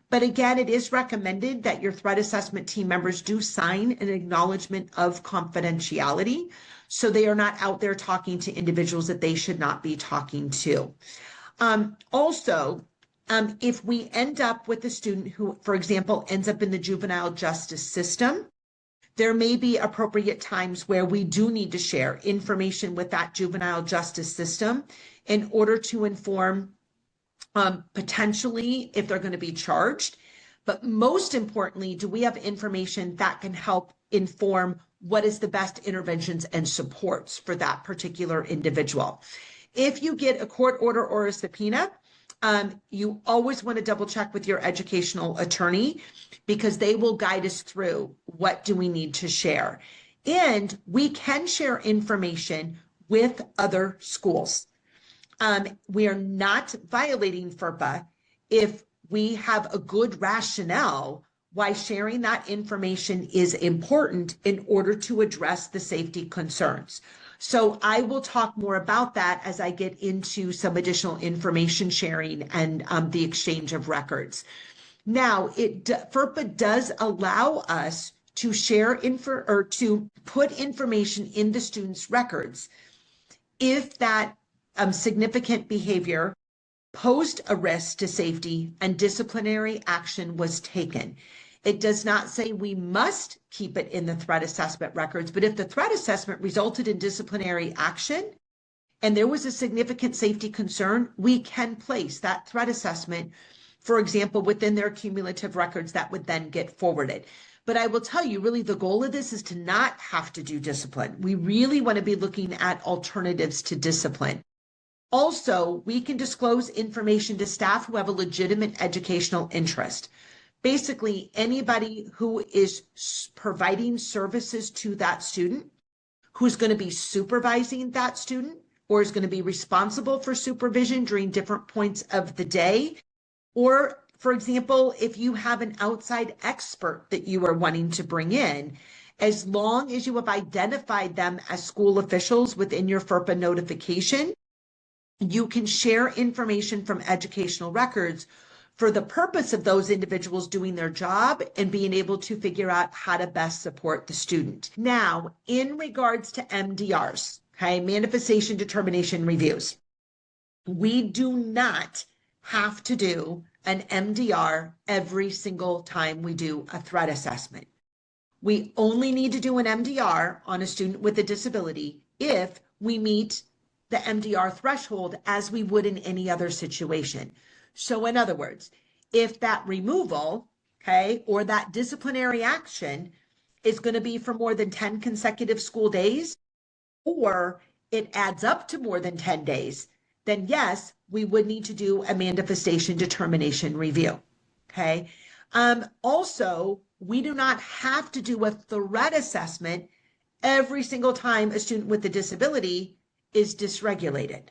But again, it is recommended that your threat assessment team members do sign an acknowledgement of confidentiality, so they are not out there talking to individuals that they should not be talking to. Also, If we end up with a student who, for example, ends up in the juvenile justice system, there may be appropriate times where we do need to share information with that juvenile justice system in order to inform potentially if they're going to be charged. But most importantly, do we have information that can help inform what is the best interventions and supports for that particular individual? If you get a court order or a subpoena, you always want to double check with your educational attorney because they will guide us through what do we need to share. And we can share information with other schools. We are not violating FERPA if we have a good rationale why sharing that information is important in order to address the safety concerns. So I will talk more about that as I get into some additional information sharing and the exchange of records. Now, FERPA does allow us to share or to put information in the student's records if that significant behavior posed a risk to safety and disciplinary action was taken. It does not say we must keep it in the threat assessment records, but if the threat assessment resulted in disciplinary action and there was a significant safety concern, we can place that threat assessment, for example, within their cumulative records that would then get forwarded. But I will tell you, really, the goal of this is to not have to do discipline. We really want to be looking at alternatives to discipline. Also, we can disclose information to staff who have a legitimate educational interest. Basically, anybody who is providing services to that student, who's going to be supervising that student, or is going to be responsible for supervision during different points of the day. Or, for example, if you have an outside expert that you are wanting to bring in, as long as you have identified them as school officials within your FERPA notification, you can share information from educational records for the purpose of those individuals doing their job and being able to figure out how to best support the student. Now, in regards to MDRs, okay, manifestation determination reviews, we do not have to do an MDR every single time we do a threat assessment. We only need to do an MDR on a student with a disability if we meet the MDR threshold as we would in any other situation. So in other words, if that removal, okay, or that disciplinary action is going to be for more than 10 consecutive school days, or it adds up to more than 10 days, then yes, we would need to do a manifestation determination review, okay? Also, we do not have to do a threat assessment every single time a student with a disability is dysregulated,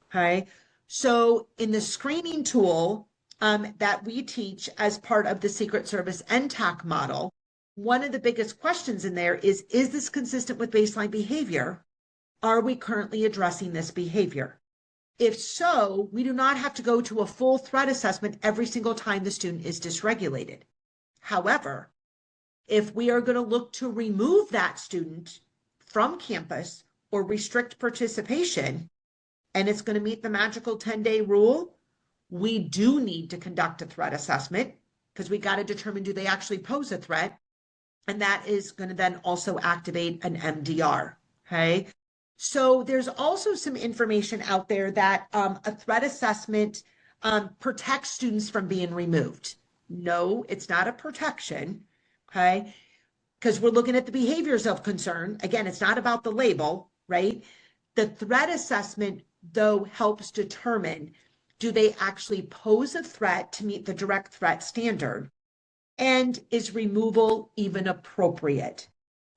okay? So in the screening tool that we teach as part of the Secret Service NTAC model, one of the biggest questions in there is this consistent with baseline behavior? Are we currently addressing this behavior? If so, we do not have to go to a full threat assessment every single time the student is dysregulated. However, if we are going to look to remove that student from campus or restrict participation, and it's going to meet the magical 10-day rule, we do need to conduct a threat assessment because we got to determine, do they actually pose a threat? And that is going to then also activate an MDR, okay? So there's also some information out there that a threat assessment protects students from being removed. No, it's not a protection, okay? Because we're looking at the behaviors of concern. Again, it's not about the label, right? The threat assessment, though, helps determine, do they actually pose a threat to meet the direct threat standard? And is removal even appropriate?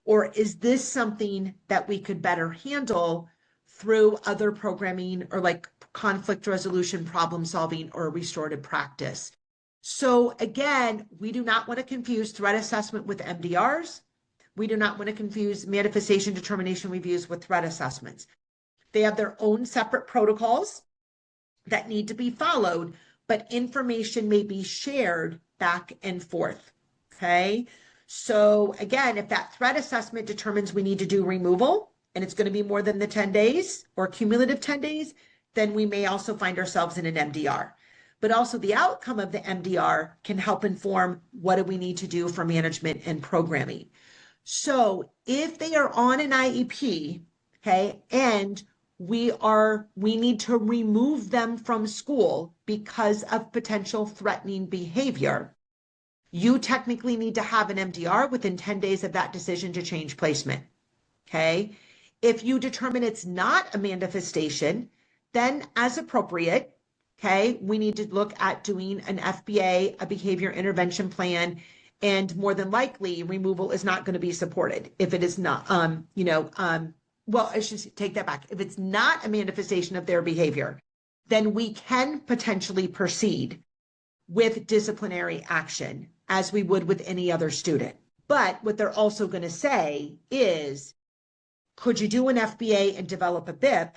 Or is this something that we could better handle through other programming or like conflict resolution, problem solving, or restorative practice? So again, we do not want to confuse threat assessment with MDRs. We do not want to confuse manifestation determination reviews with threat assessments. They have their own separate protocols that need to be followed, but information may be shared back and forth, okay? So again, if that threat assessment determines we need to do removal and it's going to be more than the 10 days or cumulative 10 days, then we may also find ourselves in an MDR. but also the outcome of the MDR can help inform what do we need to do for management and programming. So if they are on an IEP, okay, and we need to remove them from school because of potential threatening behavior, you technically need to have an MDR within 10 days of that decision to change placement. Okay. If you determine it's not a manifestation, then as appropriate, okay, we need to look at doing an FBA, a behavior intervention plan, and more than likely removal is not going to be supported. If it is not, well, I should take that back. If it's not a manifestation of their behavior, then we can potentially proceed with disciplinary action as we would with any other student. But what they're also going to say is, could you do an FBA and develop a BIP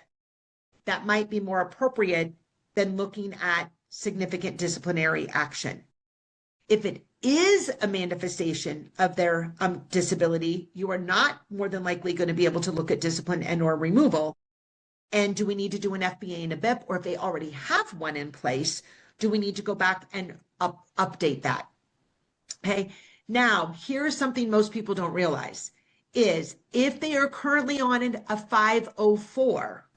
that might be more appropriate than looking at significant disciplinary action? If it is a manifestation of their disability, you are not more than likely going to be able to look at discipline and or removal. And do we need to do an FBA and a BIP, or if they already have one in place, do we need to go back and update that? Okay. Now, here's something most people don't realize is if they are currently on a 504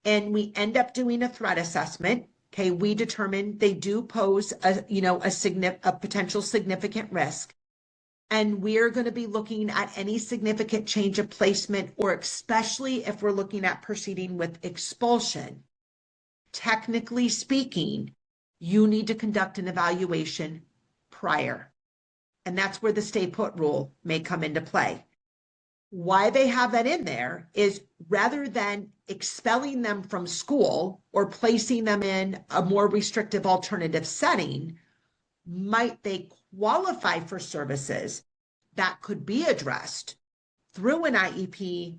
and we end up doing a threat assessment, okay, we determine they do pose a potential significant risk. And we're going to be looking at any significant change of placement, or especially if we're looking at proceeding with expulsion. Technically speaking, you need to conduct an evaluation prior. And that's where the stay put rule may come into play. Why they have that in there is rather than expelling them from school or placing them in a more restrictive alternative setting, might they qualify for services that could be addressed through an IEP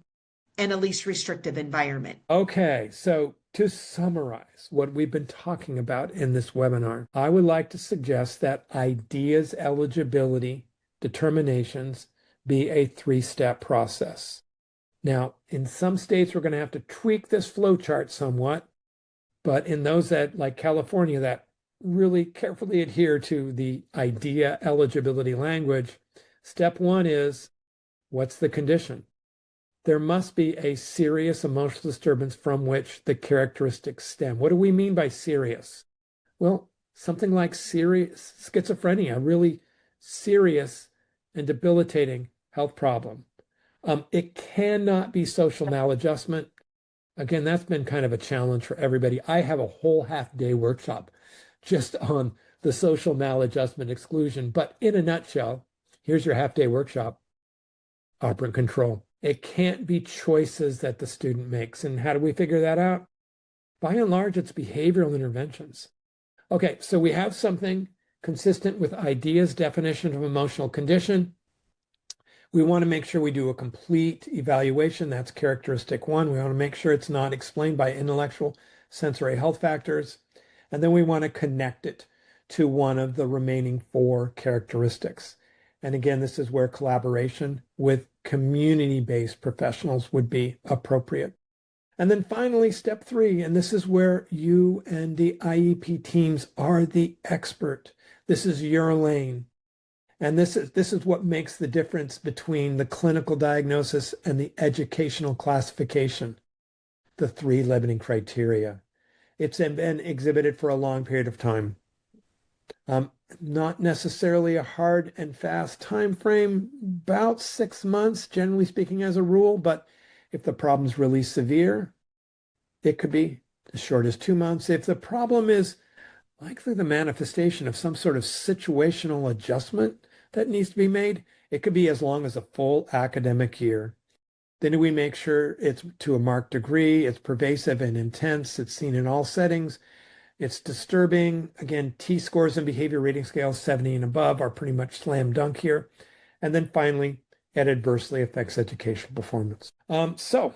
and a least restrictive environment? Okay, so to summarize what we've been talking about in this webinar, I would like to suggest that IDEA's eligibility determinations be a 3-step process. Now, in some states, we're going to have to tweak this flow chart somewhat, but in those that, like California, that really carefully adhere to the IDEA eligibility language, step 1 is, what's the condition? There must be a serious emotional disturbance from which the characteristics stem. What do we mean by serious? Well, something like serious schizophrenia, really serious and debilitating health problem. It cannot be social maladjustment. Again, that's been kind of a challenge for everybody. I have a whole half-day workshop just on the social maladjustment exclusion. But in a nutshell, here's your half-day workshop. Operant control. It can't be choices that the student makes. And how do we figure that out? By and large, it's behavioral interventions. Okay, so we have something consistent with IDEA's definition of emotional condition. We want to make sure we do a complete evaluation. That's characteristic 1. We want to make sure it's not explained by intellectual sensory health factors. And then we want to connect it to one of the remaining 4 characteristics. And again, this is where collaboration with community-based professionals would be appropriate. And then finally, step 3, and this is where you and the IEP teams are the expert. This is your lane. And this is what makes the difference between the clinical diagnosis and the educational classification, the 3 limiting criteria. It's been exhibited for a long period of time. Not necessarily a hard and fast time frame, about 6 months, generally speaking, as a rule. But if the problem's really severe, it could be as short as 2 months. If the problem is likely the manifestation of some sort of situational adjustment that needs to be made, it could be as long as a full academic year. Then we make sure it's to a marked degree, it's pervasive and intense, it's seen in all settings, it's disturbing. Again, T-scores and behavior rating scales 70 and above are pretty much slam dunk here. And then finally, it adversely affects educational performance. So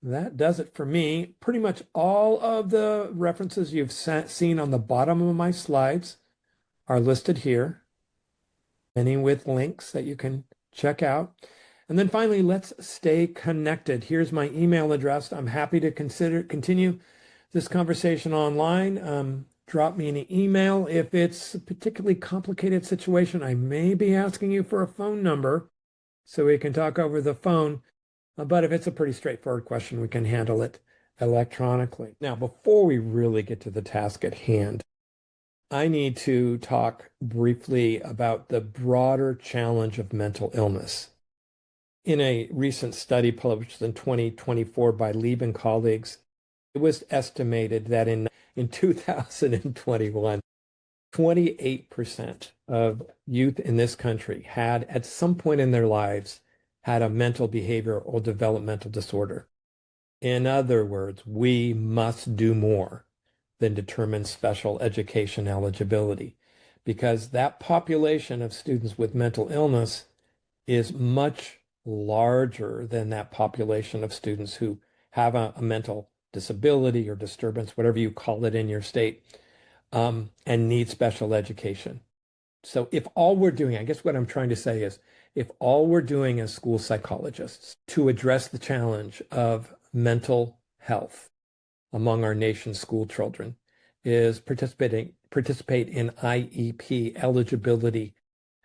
that does it for me. Pretty much all of the references you've seen on the bottom of my slides are listed here, many with links that you can check out. And then finally, let's stay connected. Here's my email address. I'm happy to continue this conversation online. drop me an email. If it's a particularly complicated situation, I may be asking you for a phone number so we can talk over the phone. But if it's a pretty straightforward question, we can handle it electronically. Now, before we really get to the task at hand, I need to talk briefly about the broader challenge of mental illness. In a recent study published in 2024 by Lieb and colleagues, it was estimated that in 2021, 28% of youth in this country had, at some point in their lives, had a mental, behavioral, or developmental disorder. In other words, we must do more than determine special education eligibility, because that population of students with mental illness is much larger than that population of students who have a mental disability or disturbance, whatever you call it in your state, and need special education. So if all we're doing, I guess what I'm trying to say is, if all we're doing as school psychologists to address the challenge of mental health among our nation's school children is participate in IEP eligibility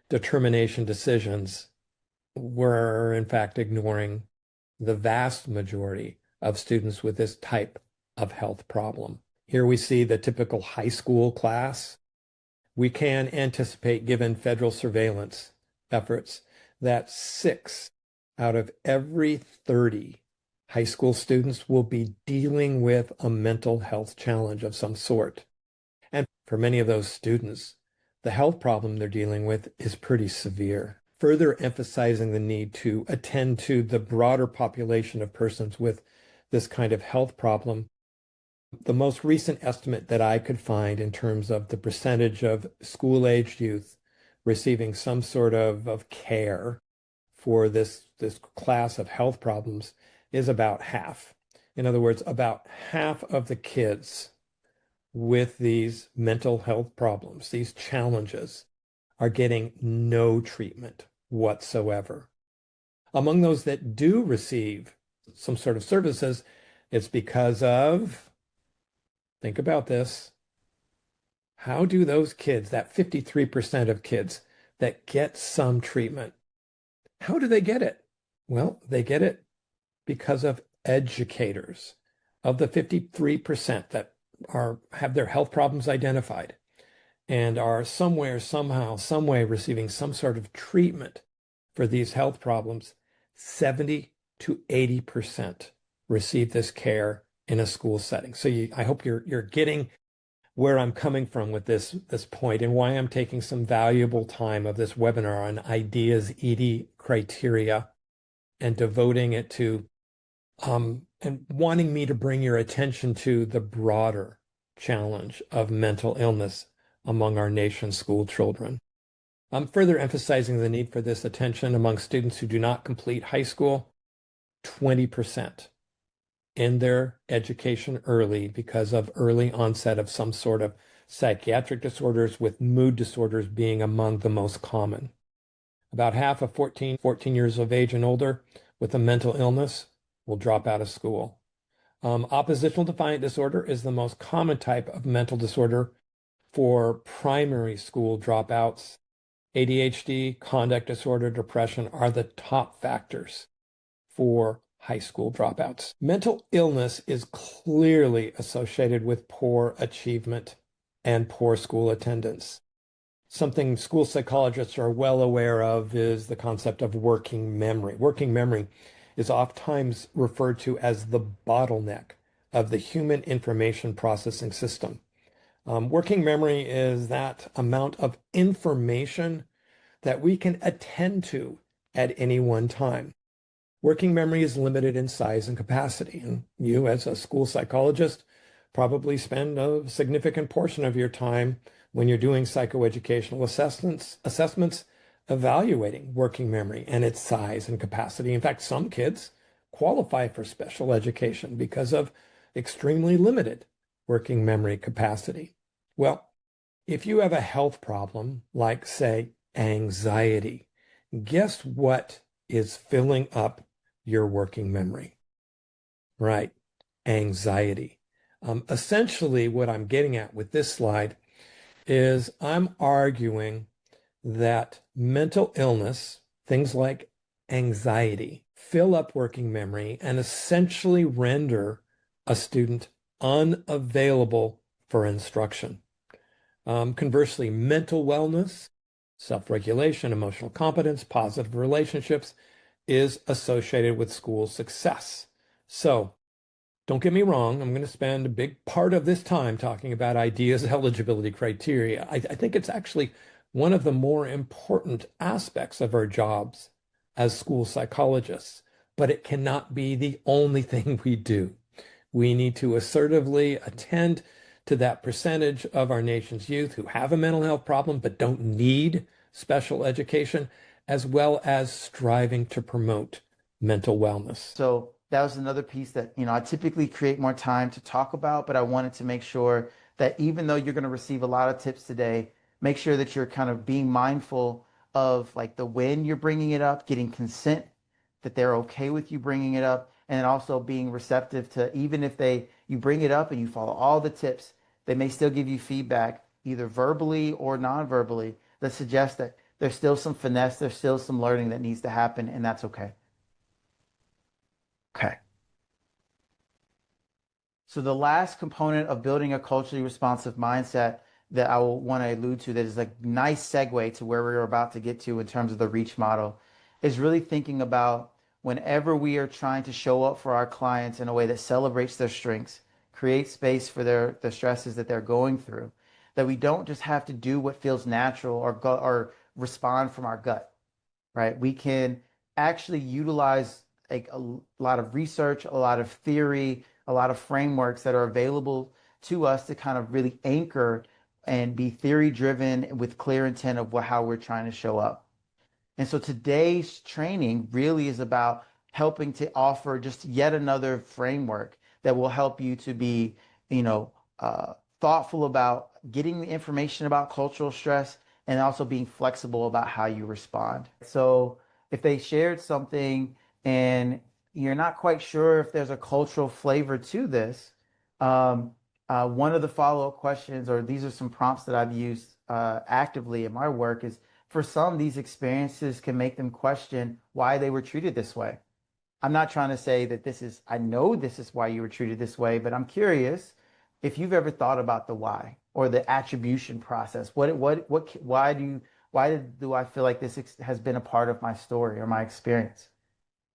determination decisions, we're in fact ignoring the vast majority of students with this type of health problem. Here we see the typical high school class. We can anticipate, given federal surveillance efforts, that 6 out of every 30 high school students will be dealing with a mental health challenge of some sort. And for many of those students, the health problem they're dealing with is pretty severe, further emphasizing the need to attend to the broader population of persons with this kind of health problem. The most recent estimate that I could find in terms of the percentage of school-aged youth receiving some sort of care for this class of health problems is about half. In other words, about half of the kids with these mental health problems, these challenges, are getting no treatment whatsoever. Among those that do receive some sort of services, it's because of, think about this, how do those kids, that 53% of kids that get some treatment, how do they get it? Well, they get it because of educators. Of the 53% that have their health problems identified and are somewhere, somehow, some way receiving some sort of treatment for these health problems, 70 to 80% receive this care in a school setting. So I hope you're getting where I'm coming from with this point and why I'm taking some valuable time of this webinar on ideas, ED criteria, and devoting it to and wanting me to bring your attention to the broader challenge of mental illness among our nation's school children. I'm further emphasizing the need for this attention among students who do not complete high school. 20% end their education early because of early onset of some sort of psychiatric disorders, with mood disorders being among the most common. About half of 14 years of age and older with a mental illness will drop out of school. Oppositional defiant disorder is the most common type of mental disorder for primary school dropouts. ADHD, conduct disorder, depression are the top factors for high school dropouts. Mental illness is clearly associated with poor achievement and poor school attendance. Something school psychologists are well aware of is the concept of working memory. Working memory is oftentimes referred to as the bottleneck of the human information processing system. Working memory is that amount of information that we can attend to at any one time. Working memory is limited in size and capacity, and you as a school psychologist probably spend a significant portion of your time when you're doing psychoeducational assessments evaluating working memory and its size and capacity. In fact, some kids qualify for special education because of extremely limited working memory capacity. Well, if you have a health problem like, say, anxiety, guess what is filling up your working memory? Right, anxiety. Essentially, what I'm getting at with this slide is I'm arguing that mental illness, things like anxiety, fill up working memory and essentially render a student unavailable for instruction. Conversely, mental wellness, self-regulation, emotional competence, positive relationships is associated with school success. So don't get me wrong, I'm going to spend a big part of this time talking about IDEA's eligibility criteria. I think it's actually one of the more important aspects of our jobs as school psychologists, but it cannot be the only thing we do. We need to assertively attend to that percentage of our nation's youth who have a mental health problem but don't need special education, as well as striving to promote mental wellness. So that was another piece that, I typically create more time to talk about, but I wanted to make sure that even though you're going to receive a lot of tips today, make sure that you're kind of being mindful of like the when you're bringing it up, getting consent, that they're okay with you bringing it up, and also being receptive to, even if you bring it up and you follow all the tips, they may still give you feedback either verbally or non-verbally that suggests that there's still some finesse, there's still some learning that needs to happen, and that's okay. Okay. So the last component of building a culturally responsive mindset that I will want to allude to that is a nice segue to where we're about to get to in terms of the REACH model is really thinking about whenever we are trying to show up for our clients in a way that celebrates their strengths, creates space for the stresses that they're going through, that we don't just have to do what feels natural or respond from our gut, right? We can actually utilize a lot of research, a lot of theory, a lot of frameworks that are available to us to kind of really anchor and be theory driven with clear intent of how we're trying to show up. And so today's training really is about helping to offer just yet another framework that will help you to be, thoughtful about getting the information about cultural stress and also being flexible about how you respond. So if they shared something and you're not quite sure if there's a cultural flavor to this, one of the follow-up questions, or these are some prompts that I've used actively in my work, is for some, these experiences can make them question why they were treated this way. I'm not trying to say that I know this is why you were treated this way, but I'm curious if you've ever thought about the why or the attribution process. Why do I feel like this has been a part of my story or my experience?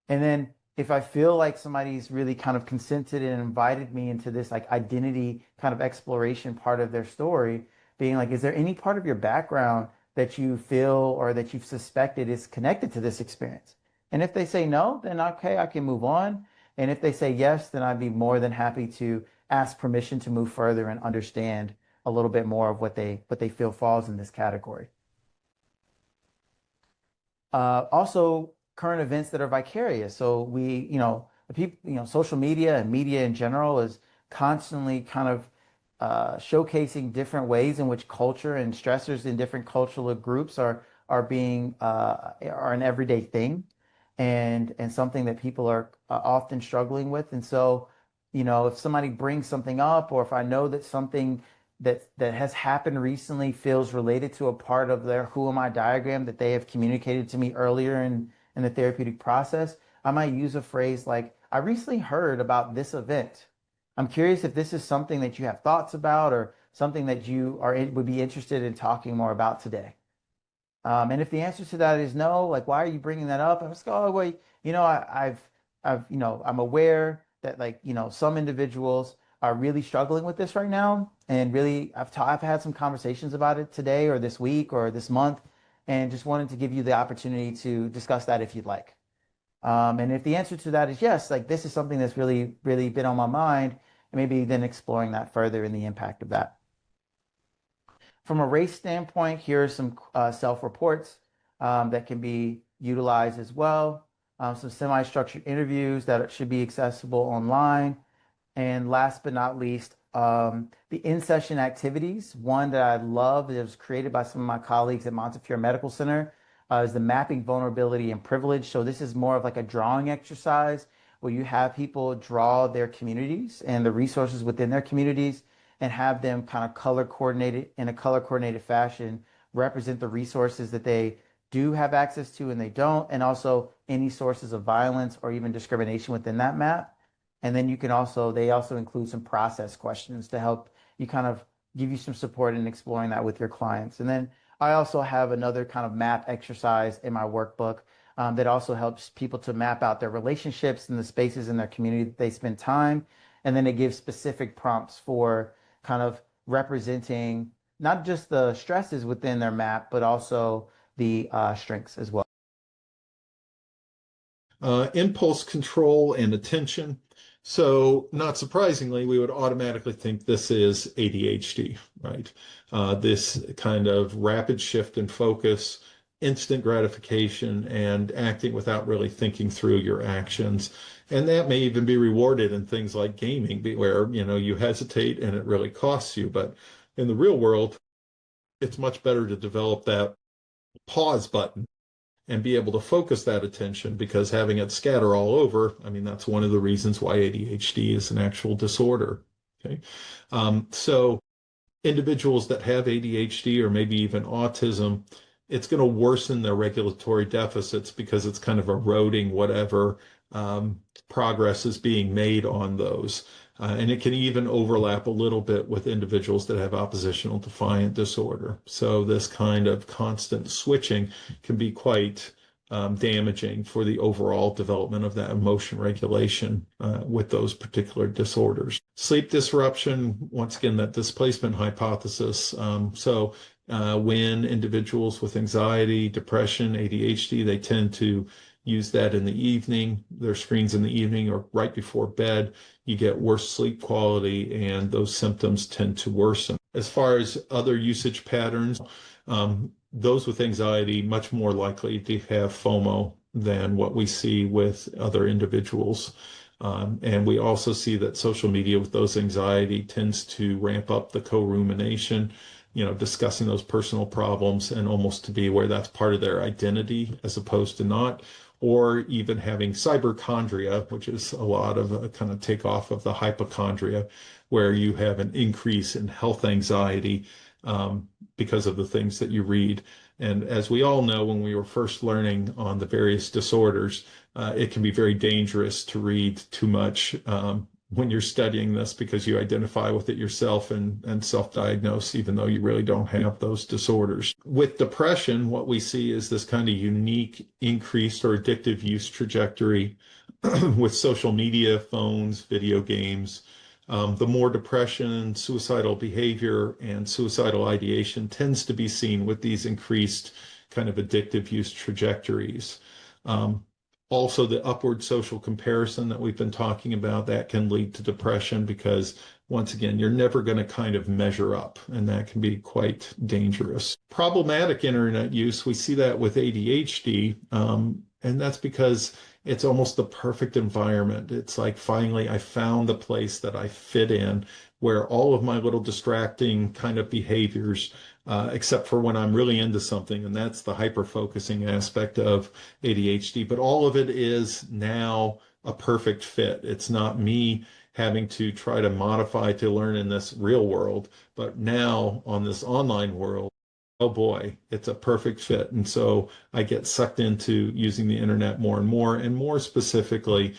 And then if I feel like somebody's really kind of consented and invited me into this like identity kind of exploration part of their story, being like, is there any part of your background that you feel or that you've suspected is connected to this experience? And if they say no, then okay, I can move on. And if they say yes, then I'd be more than happy to ask permission to move further and understand a little bit more of what they feel falls in this category. Also, current events that are vicarious. So social media and media in general is constantly kind of showcasing different ways in which culture and stressors in different cultural groups are an everyday thing, and something that people are often struggling with. And so, if somebody brings something up, or if I know that something that has happened recently feels related to a part of their who am I diagram that they have communicated to me earlier in the therapeutic process, I might use a phrase like, I recently heard about this event. I'm curious if this is something that you have thoughts about or something that you would be interested in talking more about today. And if the answer to that is no, like, why are you bringing that up? I was like, oh, wait, I'm aware that some individuals are really struggling with this right now. And really, I've had some conversations about it today or this week or this month, and just wanted to give you the opportunity to discuss that if you'd like. And if the answer to that is yes, like this is something that's really, really been on my mind, and maybe then exploring that further in the impact of that. From a race standpoint, here are some self-reports that can be utilized as well. Some semi-structured interviews that should be accessible online. And last but not least, the in-session activities. One that I love that was created by some of my colleagues at Montefiore Medical Center is the mapping vulnerability and privilege. So this is more of like a drawing exercise where you have people draw their communities and the resources within their communities and have them kind of color coordinated in a color coordinated fashion, represent the resources that they do have access to and they don't, and also any sources of violence or even discrimination within that map. And then you can also, they also include some process questions to help you kind of give you some support in exploring that with your clients. And then I also have another kind of map exercise in my workbook that also helps people to map out their relationships and the spaces in their community that they spend time. And then it gives specific prompts for kind of representing not just the stresses within their map, but also the strengths as well. Impulse control and attention. So not surprisingly, we would automatically think this is ADHD, right? This kind of rapid shift in focus, instant gratification, and acting without really thinking through your actions. And that may even be rewarded in things like gaming, where, you know, you hesitate and it really costs you. But in the real world, it's much better to develop that pause button and be able to focus that attention, because having it scatter all over, I mean, that's one of the reasons why ADHD is an actual disorder. Okay. So individuals that have ADHD or maybe even autism, it's going to worsen their regulatory deficits because it's kind of eroding whatever progress is being made on those. And it can even overlap a little bit with individuals that have oppositional defiant disorder. So this kind of constant switching can be quite damaging for the overall development of that emotion regulation with those particular disorders. Sleep disruption, once again, that displacement hypothesis. When individuals with anxiety, depression, ADHD, they tend to use that in the evening, their screens in the evening or right before bed, you get worse sleep quality and those symptoms tend to worsen. As far as other usage patterns, those with anxiety much more likely to have FOMO than what we see with other individuals. And we also see that social media with those anxiety tends to ramp up the co-rumination, you know, discussing those personal problems and almost to be where that's part of their identity as opposed to not, or even having cyberchondria, which is a lot of a kind of takeoff of the hypochondria, where you have an increase in health anxiety because of the things that you read. And as we all know, when we were first learning on the various disorders, it can be very dangerous to read too much when you're studying this, because you identify with it yourself and self-diagnose, even though you really don't have those disorders. With depression, what we see is this kind of unique increased or addictive use trajectory with social media, phones, video games. The more depression, suicidal behavior, and suicidal ideation tends to be seen with these increased kind of addictive use trajectories. Also, the upward social comparison that we've been talking about, that can lead to depression because, once again, you're never going to kind of measure up, and that can be quite dangerous. Problematic internet use, we see that with ADHD, and that's because it's almost the perfect environment. It's like, finally, I found the place that I fit in, where all of my little distracting kind of behaviors, except for when I'm really into something, and that's the hyper-focusing aspect of ADHD. But all of it is now a perfect fit. It's not me having to try to modify to learn in this real world, but now on this online world, oh boy, it's a perfect fit. And so I get sucked into using the internet more and more specifically,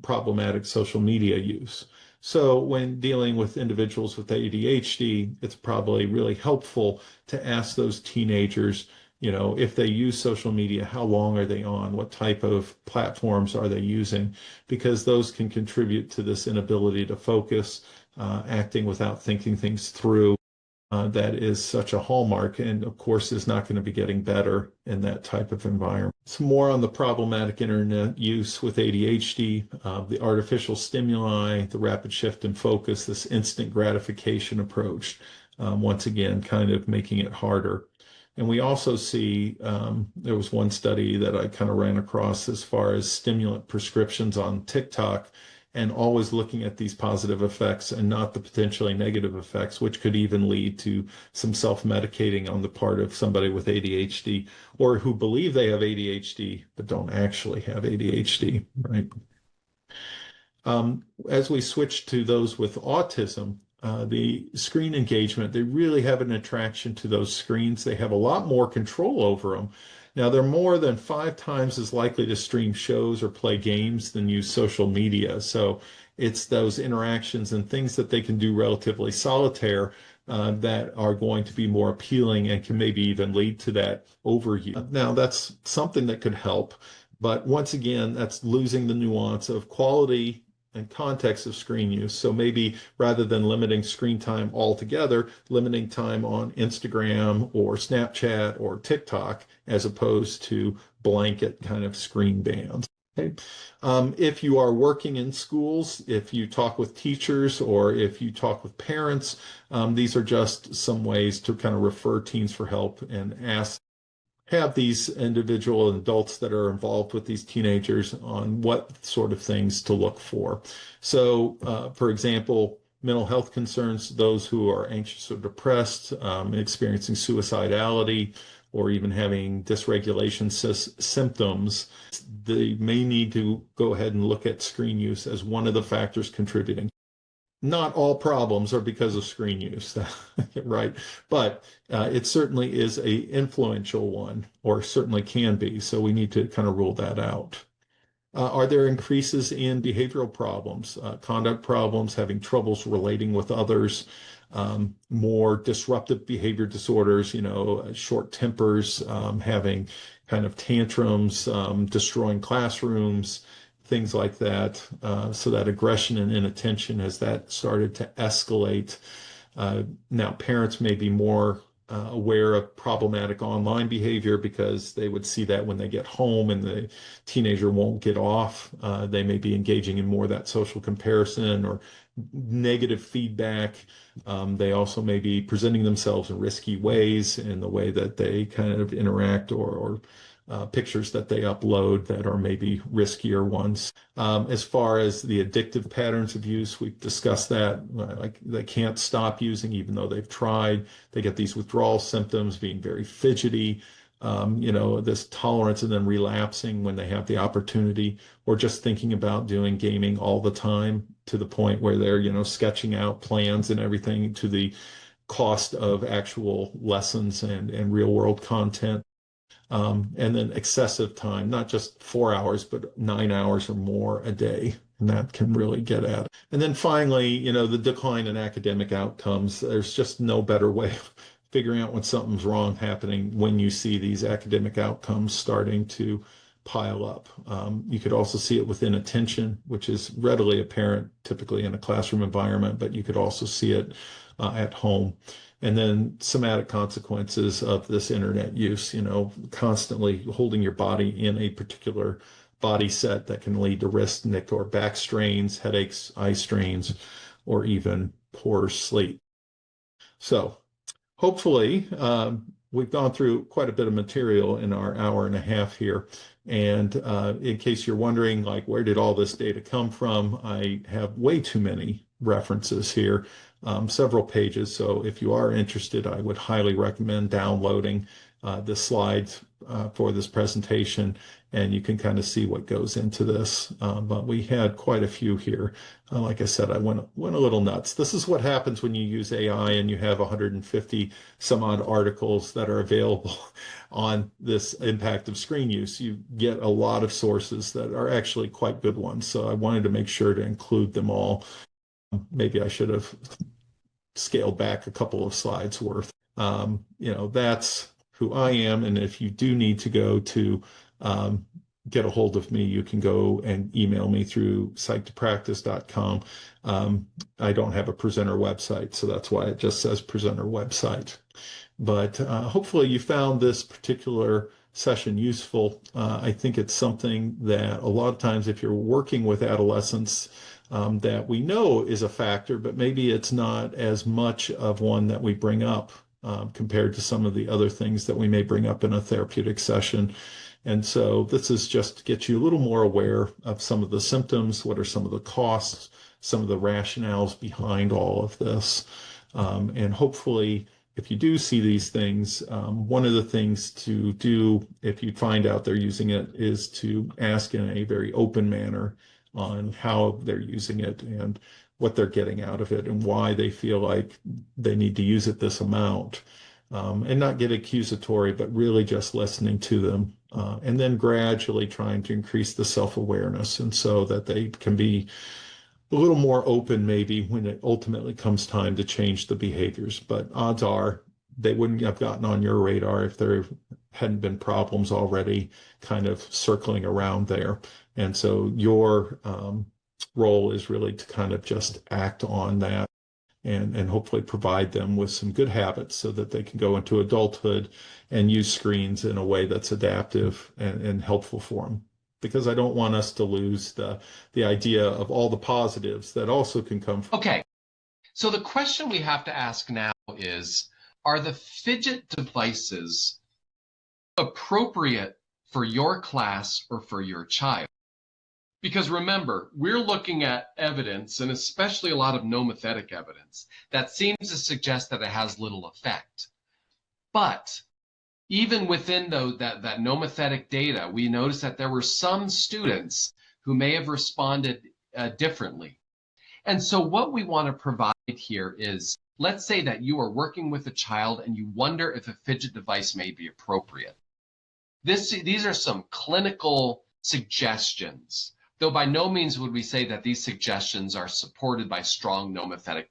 problematic social media use. So when dealing with individuals with ADHD, it's probably really helpful to ask those teenagers, you know, if they use social media, how long are they on? What type of platforms are they using? Because those can contribute to this inability to focus, acting without thinking things through. That is such a hallmark, and of course is not going to be getting better in that type of environment. Some more on the problematic internet use with ADHD, the artificial stimuli, the rapid shift in focus, this instant gratification approach, once again, kind of making it harder. And we also see, there was one study that I kind of ran across as far as stimulant prescriptions on TikTok, and always looking at these positive effects and not the potentially negative effects, which could even lead to some self-medicating on the part of somebody with ADHD, or who believe they have ADHD but don't actually have ADHD, right? As we switch to those with autism, the screen engagement, they really have an attraction to those screens. They have a lot more control over them. Now, they're more than 5 times as likely to stream shows or play games than use social media. So it's those interactions and things that they can do relatively solitaire that are going to be more appealing and can maybe even lead to that overuse. Now, that's something that could help. But once again, that's losing the nuance of quality and context of screen use. So maybe rather than limiting screen time altogether, limiting time on Instagram or Snapchat or TikTok as opposed to blanket kind of screen bans. Okay. If you are working in schools, if you talk with teachers or if you talk with parents, these are just some ways to kind of refer teens for help and have these individual adults that are involved with these teenagers on what sort of things to look for. So, for example, mental health concerns, those who are anxious or depressed, experiencing suicidality, or even having dysregulation symptoms, they may need to go ahead and look at screen use as one of the factors contributing. Not all problems are because of screen use, right? But it certainly is a influential one, or certainly can be. So we need to kind of rule that out. Are there increases in behavioral problems, conduct problems, having troubles relating with others, more disruptive behavior disorders, short tempers, having kind of tantrums, destroying classrooms, things like that. So that aggression and inattention, has that started to escalate? Now, parents may be more aware of problematic online behavior because they would see that when they get home and the teenager won't get off. They may be engaging in more of that social comparison or negative feedback. They also may be presenting themselves in risky ways in the way that they kind of interact or pictures that they upload that are maybe riskier ones. As far as the addictive patterns of use, we've discussed that. Like they can't stop using even though they've tried. They get these withdrawal symptoms, being very fidgety, this tolerance and then relapsing when they have the opportunity, or just thinking about doing gaming all the time to the point where they're, sketching out plans and everything to the cost of actual lessons and real world content. And then excessive time, not just 4 hours, but 9 hours or more a day. And that can really get at it. And then finally, the decline in academic outcomes. There's just no better way of figuring out when something's wrong happening when you see these academic outcomes starting to pile up. You could also see it within attention, which is readily apparent typically in a classroom environment, but you could also see it at home. And then somatic consequences of this internet use, constantly holding your body in a particular body set that can lead to wrist, neck, or back strains, headaches, eye strains, or even poor sleep. So hopefully we've gone through quite a bit of material in our hour and a half here. And in case you're wondering, like, where did all this data come from? I have way too many references here. Several pages. So if you are interested, I would highly recommend downloading the slides for this presentation, and you can kind of see what goes into this. But we had quite a few here. Like I said, I went a little nuts. This is what happens when you use AI and you have 150 some odd articles that are available on this impact of screen use. You get a lot of sources that are actually quite good ones. So I wanted to make sure to include them all. Maybe I should have scaled back a couple of slides worth. That's who I am. And if you do need to go to get a hold of me, you can go and email me through psychedpractice.com. I don't have a presenter website, so that's why it just says presenter website. But hopefully you found this particular session useful. I think it's something that a lot of times if you're working with adolescents, that we know is a factor, but maybe it's not as much of one that we bring up compared to some of the other things that we may bring up in a therapeutic session. And so this is just to get you a little more aware of some of the symptoms, what are some of the costs, some of the rationales behind all of this. And hopefully, if you do see these things, one of the things to do if you find out they're using it is to ask in a very open manner on how they're using it and what they're getting out of it and why they feel like they need to use it this amount. And not get accusatory, but really just listening to them, and then gradually trying to increase the self-awareness, and so that they can be a little more open maybe when it ultimately comes time to change the behaviors. But odds are they wouldn't have gotten on your radar if there hadn't been problems already kind of circling around there. And so your role is really to kind of just act on that and hopefully provide them with some good habits so that they can go into adulthood and use screens in a way that's adaptive and helpful for them. Because I don't want us to lose the idea of all the positives that also can come from. Okay, so the question we have to ask now is, are the fidget devices appropriate for your class or for your child? Because remember, we're looking at evidence, and especially a lot of nomothetic evidence, that seems to suggest that it has little effect. But even within that nomothetic data, we noticed that there were some students who may have responded differently. And so what we want to provide here is, let's say that you are working with a child and you wonder if a fidget device may be appropriate. These are some clinical suggestions, though by no means would we say that these suggestions are supported by strong nomothetic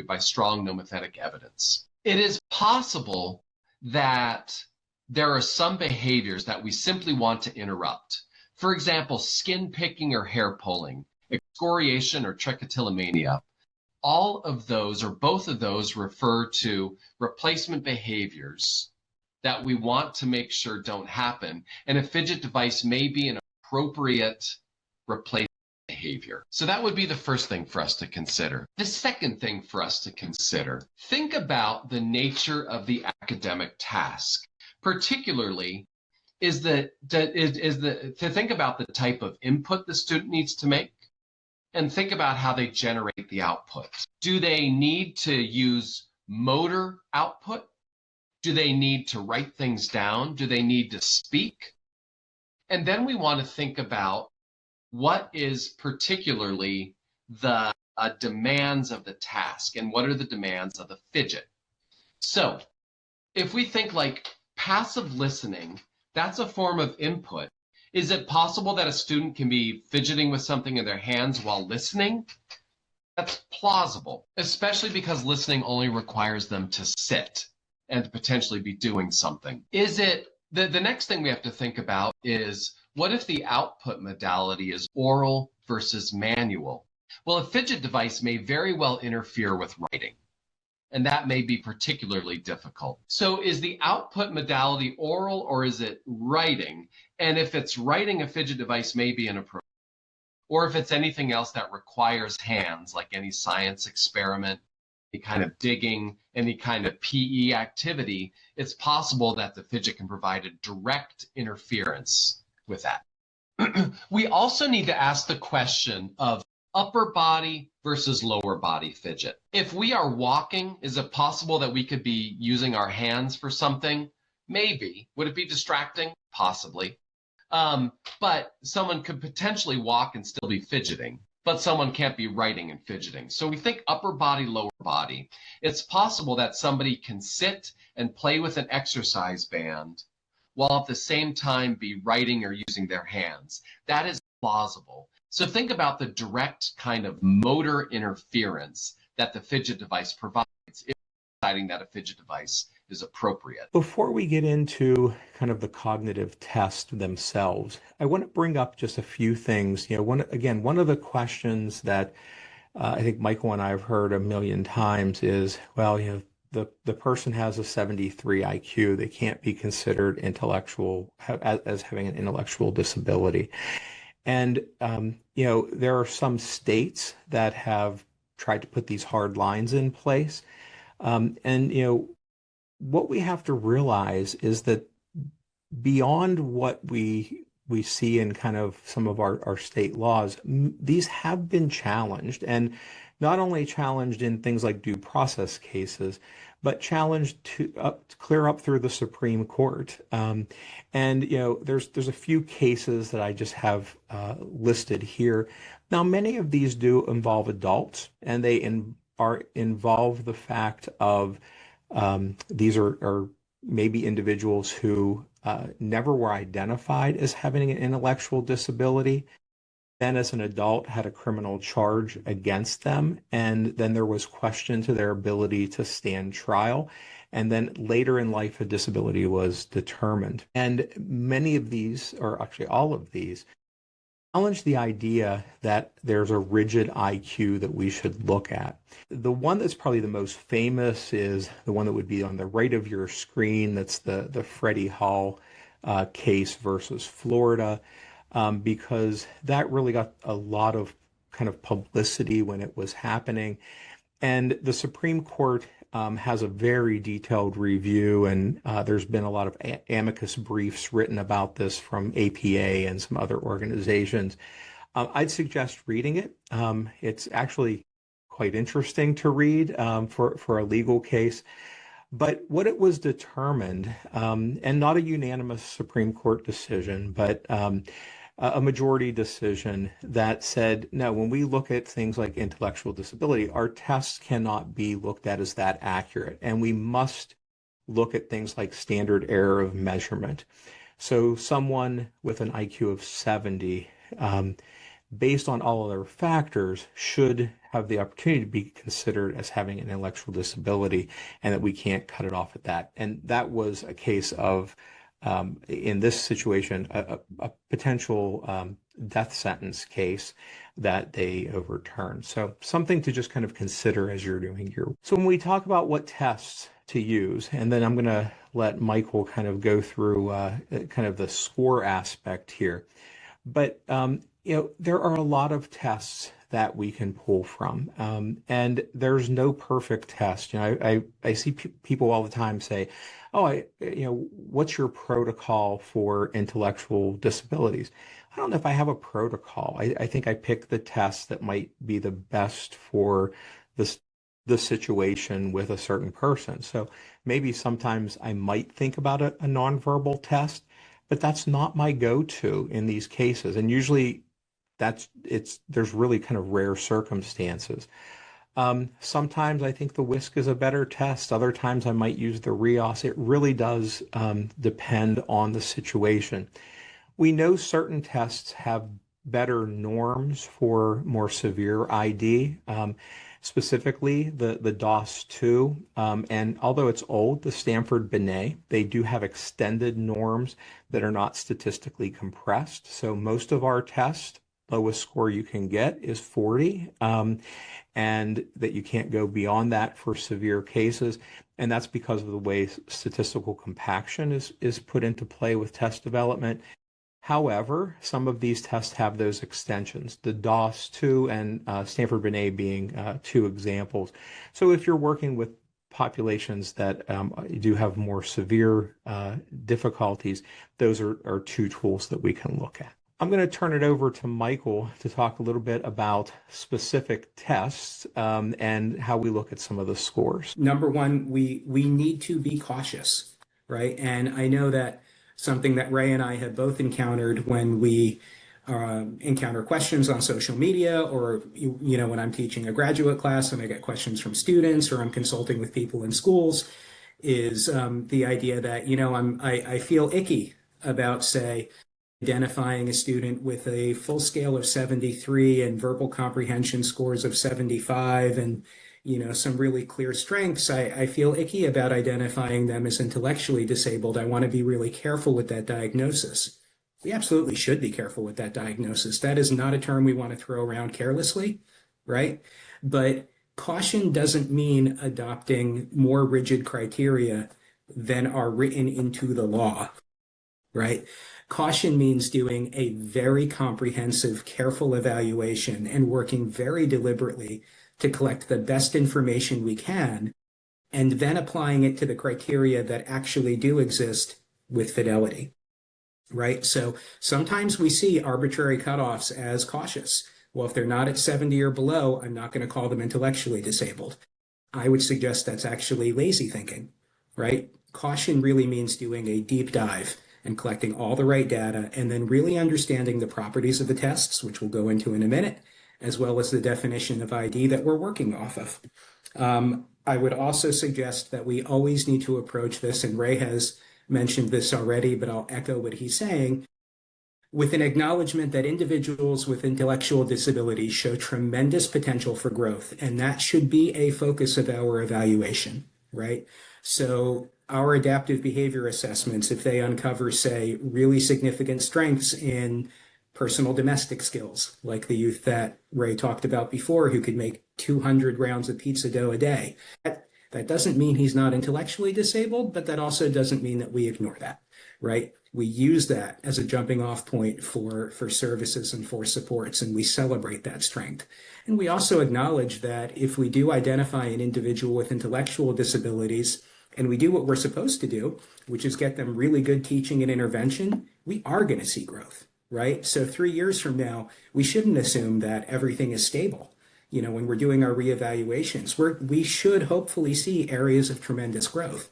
by strong nomothetic evidence. It is possible that there are some behaviors that we simply want to interrupt. For example, skin picking or hair pulling, excoriation or trichotillomania. All of those, or both of those, refer to replacement behaviors that we want to make sure don't happen. And a fidget device may be an appropriate replacement behavior. So that would be the first thing for us to consider. The second thing for us to consider, think about the nature of the academic task. Particularly to think about the type of input the student needs to make, and think about how they generate the output. Do they need to use motor output? Do they need to write things down? Do they need to speak? And then we want to think about what is particularly the demands of the task, and what are the demands of the fidget. So if we think like passive listening, that's a form of input. Is it possible that a student can be fidgeting with something in their hands while listening? That's plausible, especially because listening only requires them to sit and potentially be doing something. Is it, the next thing we have to think about is, what if the output modality is oral versus manual? Well, a fidget device may very well interfere with writing, and that may be particularly difficult. So is the output modality oral or is it writing? And if it's writing, a fidget device may be inappropriate. Or if it's anything else that requires hands, like any science experiment, any kind of digging, any kind of PE activity, it's possible that the fidget can provide a direct interference with that. We also need to ask the question of upper body versus lower body fidget. If we are walking, is it possible that we could be using our hands for something? Maybe. Would it be distracting? Possibly. But someone could potentially walk and still be fidgeting, but someone can't be writing and fidgeting. So we think upper body, lower body. It's possible that somebody can sit and play with an exercise band while at the same time be writing or using their hands. That is plausible. So think about the direct kind of motor interference that the fidget device provides if deciding that a fidget device is appropriate. Before we get into kind of the cognitive tests themselves, I want to bring up just a few things. One of the questions that I think Michael and I have heard a million times is, well, the person has a 73 IQ. They can't be considered intellectual as having an intellectual disability. And, there are some states that have tried to put these hard lines in place. What we have to realize is that beyond what we see in kind of some of our state laws, these have been challenged, and not only challenged in things like due process cases, but challenged to clear up through the Supreme Court. And there's a few cases that I just have listed here. Now, many of these do involve adults, and they involve the fact of these are maybe individuals who never were identified as having an intellectual disability, then as an adult had a criminal charge against them, and then there was question to their ability to stand trial. And then later in life, a disability was determined. And many of these, or actually all of these, challenge the idea that there's a rigid IQ that we should look at. The one that's probably the most famous is the one that would be on the right of your screen. That's the Freddie Hall case versus Florida, because that really got a lot of kind of publicity when it was happening. And the Supreme Court has a very detailed review, and there's been a lot of amicus briefs written about this from APA and some other organizations. I'd suggest reading it. It's actually quite interesting to read for a legal case. But what it was determined, and not a unanimous Supreme Court decision, but a majority decision that said, no, when we look at things like intellectual disability, our tests cannot be looked at as that accurate. And we must look at things like standard error of measurement. So someone with an IQ of 70, based on all other factors, should have the opportunity to be considered as having an intellectual disability, and that we can't cut it off at that. And that was a case of, in this situation, a potential death sentence case that they overturned. So something to just kind of consider as you're doing your. So when we talk about what tests to use, and then I'm going to let Michael kind of go through kind of the score aspect here. But there are a lot of tests that we can pull from, and there's no perfect test. I see people all the time say, "Oh, what's your protocol for intellectual disabilities?" I don't know if I have a protocol. I think I pick the test that might be the best for the situation with a certain person. So maybe sometimes I might think about a nonverbal test, but that's not my go-to in these cases. And usually there's really kind of rare circumstances. Sometimes I think the WISC is a better test. Other times I might use the RIOS. It really does depend on the situation. We know certain tests have better norms for more severe ID, specifically the DOS-2. And although it's old, the Stanford-Binet, they do have extended norms that are not statistically compressed. So most of our tests, lowest score you can get is 40, and that you can't go beyond that for severe cases. And that's because of the way statistical compaction is put into play with test development. However, some of these tests have those extensions, the DOS-2 and Stanford-Binet being two examples. So if you're working with populations that do have more severe difficulties, those are two tools that we can look at. I'm going to turn it over to Michael to talk a little bit about specific tests and how we look at some of the scores. Number one, we need to be cautious, right? And I know that something that Ray and I have both encountered when we encounter questions on social media, or when I'm teaching a graduate class and I get questions from students, or I'm consulting with people in schools, is the idea that I feel icky about, say, identifying a student with a full scale of 73 and verbal comprehension scores of 75 and some really clear strengths. I feel icky about identifying them as intellectually disabled. I want to be really careful with that diagnosis. We absolutely should be careful with that diagnosis. That is not a term we want to throw around carelessly, right? But caution doesn't mean adopting more rigid criteria than are written into the law, right? Caution means doing a very comprehensive, careful evaluation and working very deliberately to collect the best information we can, and then applying it to the criteria that actually do exist with fidelity, right? So sometimes we see arbitrary cutoffs as cautious. Well, if they're not at 70 or below, I'm not going to call them intellectually disabled. I would suggest that's actually lazy thinking, right? Caution really means doing a deep dive and collecting all the right data and then really understanding the properties of the tests, which we'll go into in a minute, as well as the definition of ID that we're working off of. I would also suggest that we always need to approach this, and Ray has mentioned this already, but I'll echo what he's saying, with an acknowledgement that individuals with intellectual disabilities show tremendous potential for growth, and that should be a focus of our evaluation, right? So our adaptive behavior assessments, if they uncover, say, really significant strengths in personal domestic skills, like the youth that Ray talked about before, who could make 200 rounds of pizza dough a day, that doesn't mean he's not intellectually disabled, but that also doesn't mean that we ignore that, right? We use that as a jumping off point for services and for supports, and we celebrate that strength. And we also acknowledge that if we do identify an individual with intellectual disabilities, and we do what we're supposed to do, which is get them really good teaching and intervention, we are going to see growth, right? So 3 years from now, we shouldn't assume that everything is stable. You know, when we're doing our reevaluations, we should hopefully see areas of tremendous growth,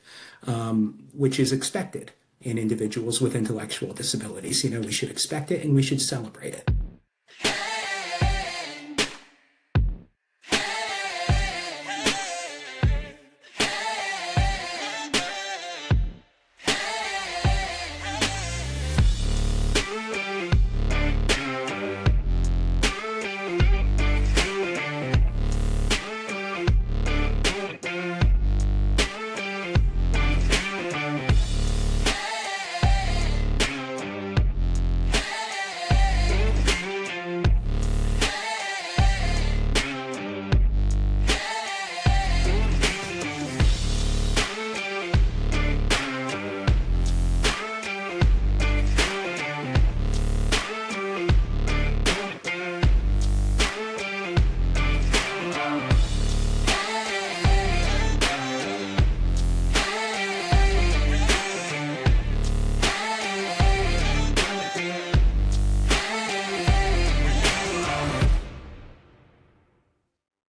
which is expected in individuals with intellectual disabilities. You know, we should expect it and we should celebrate it.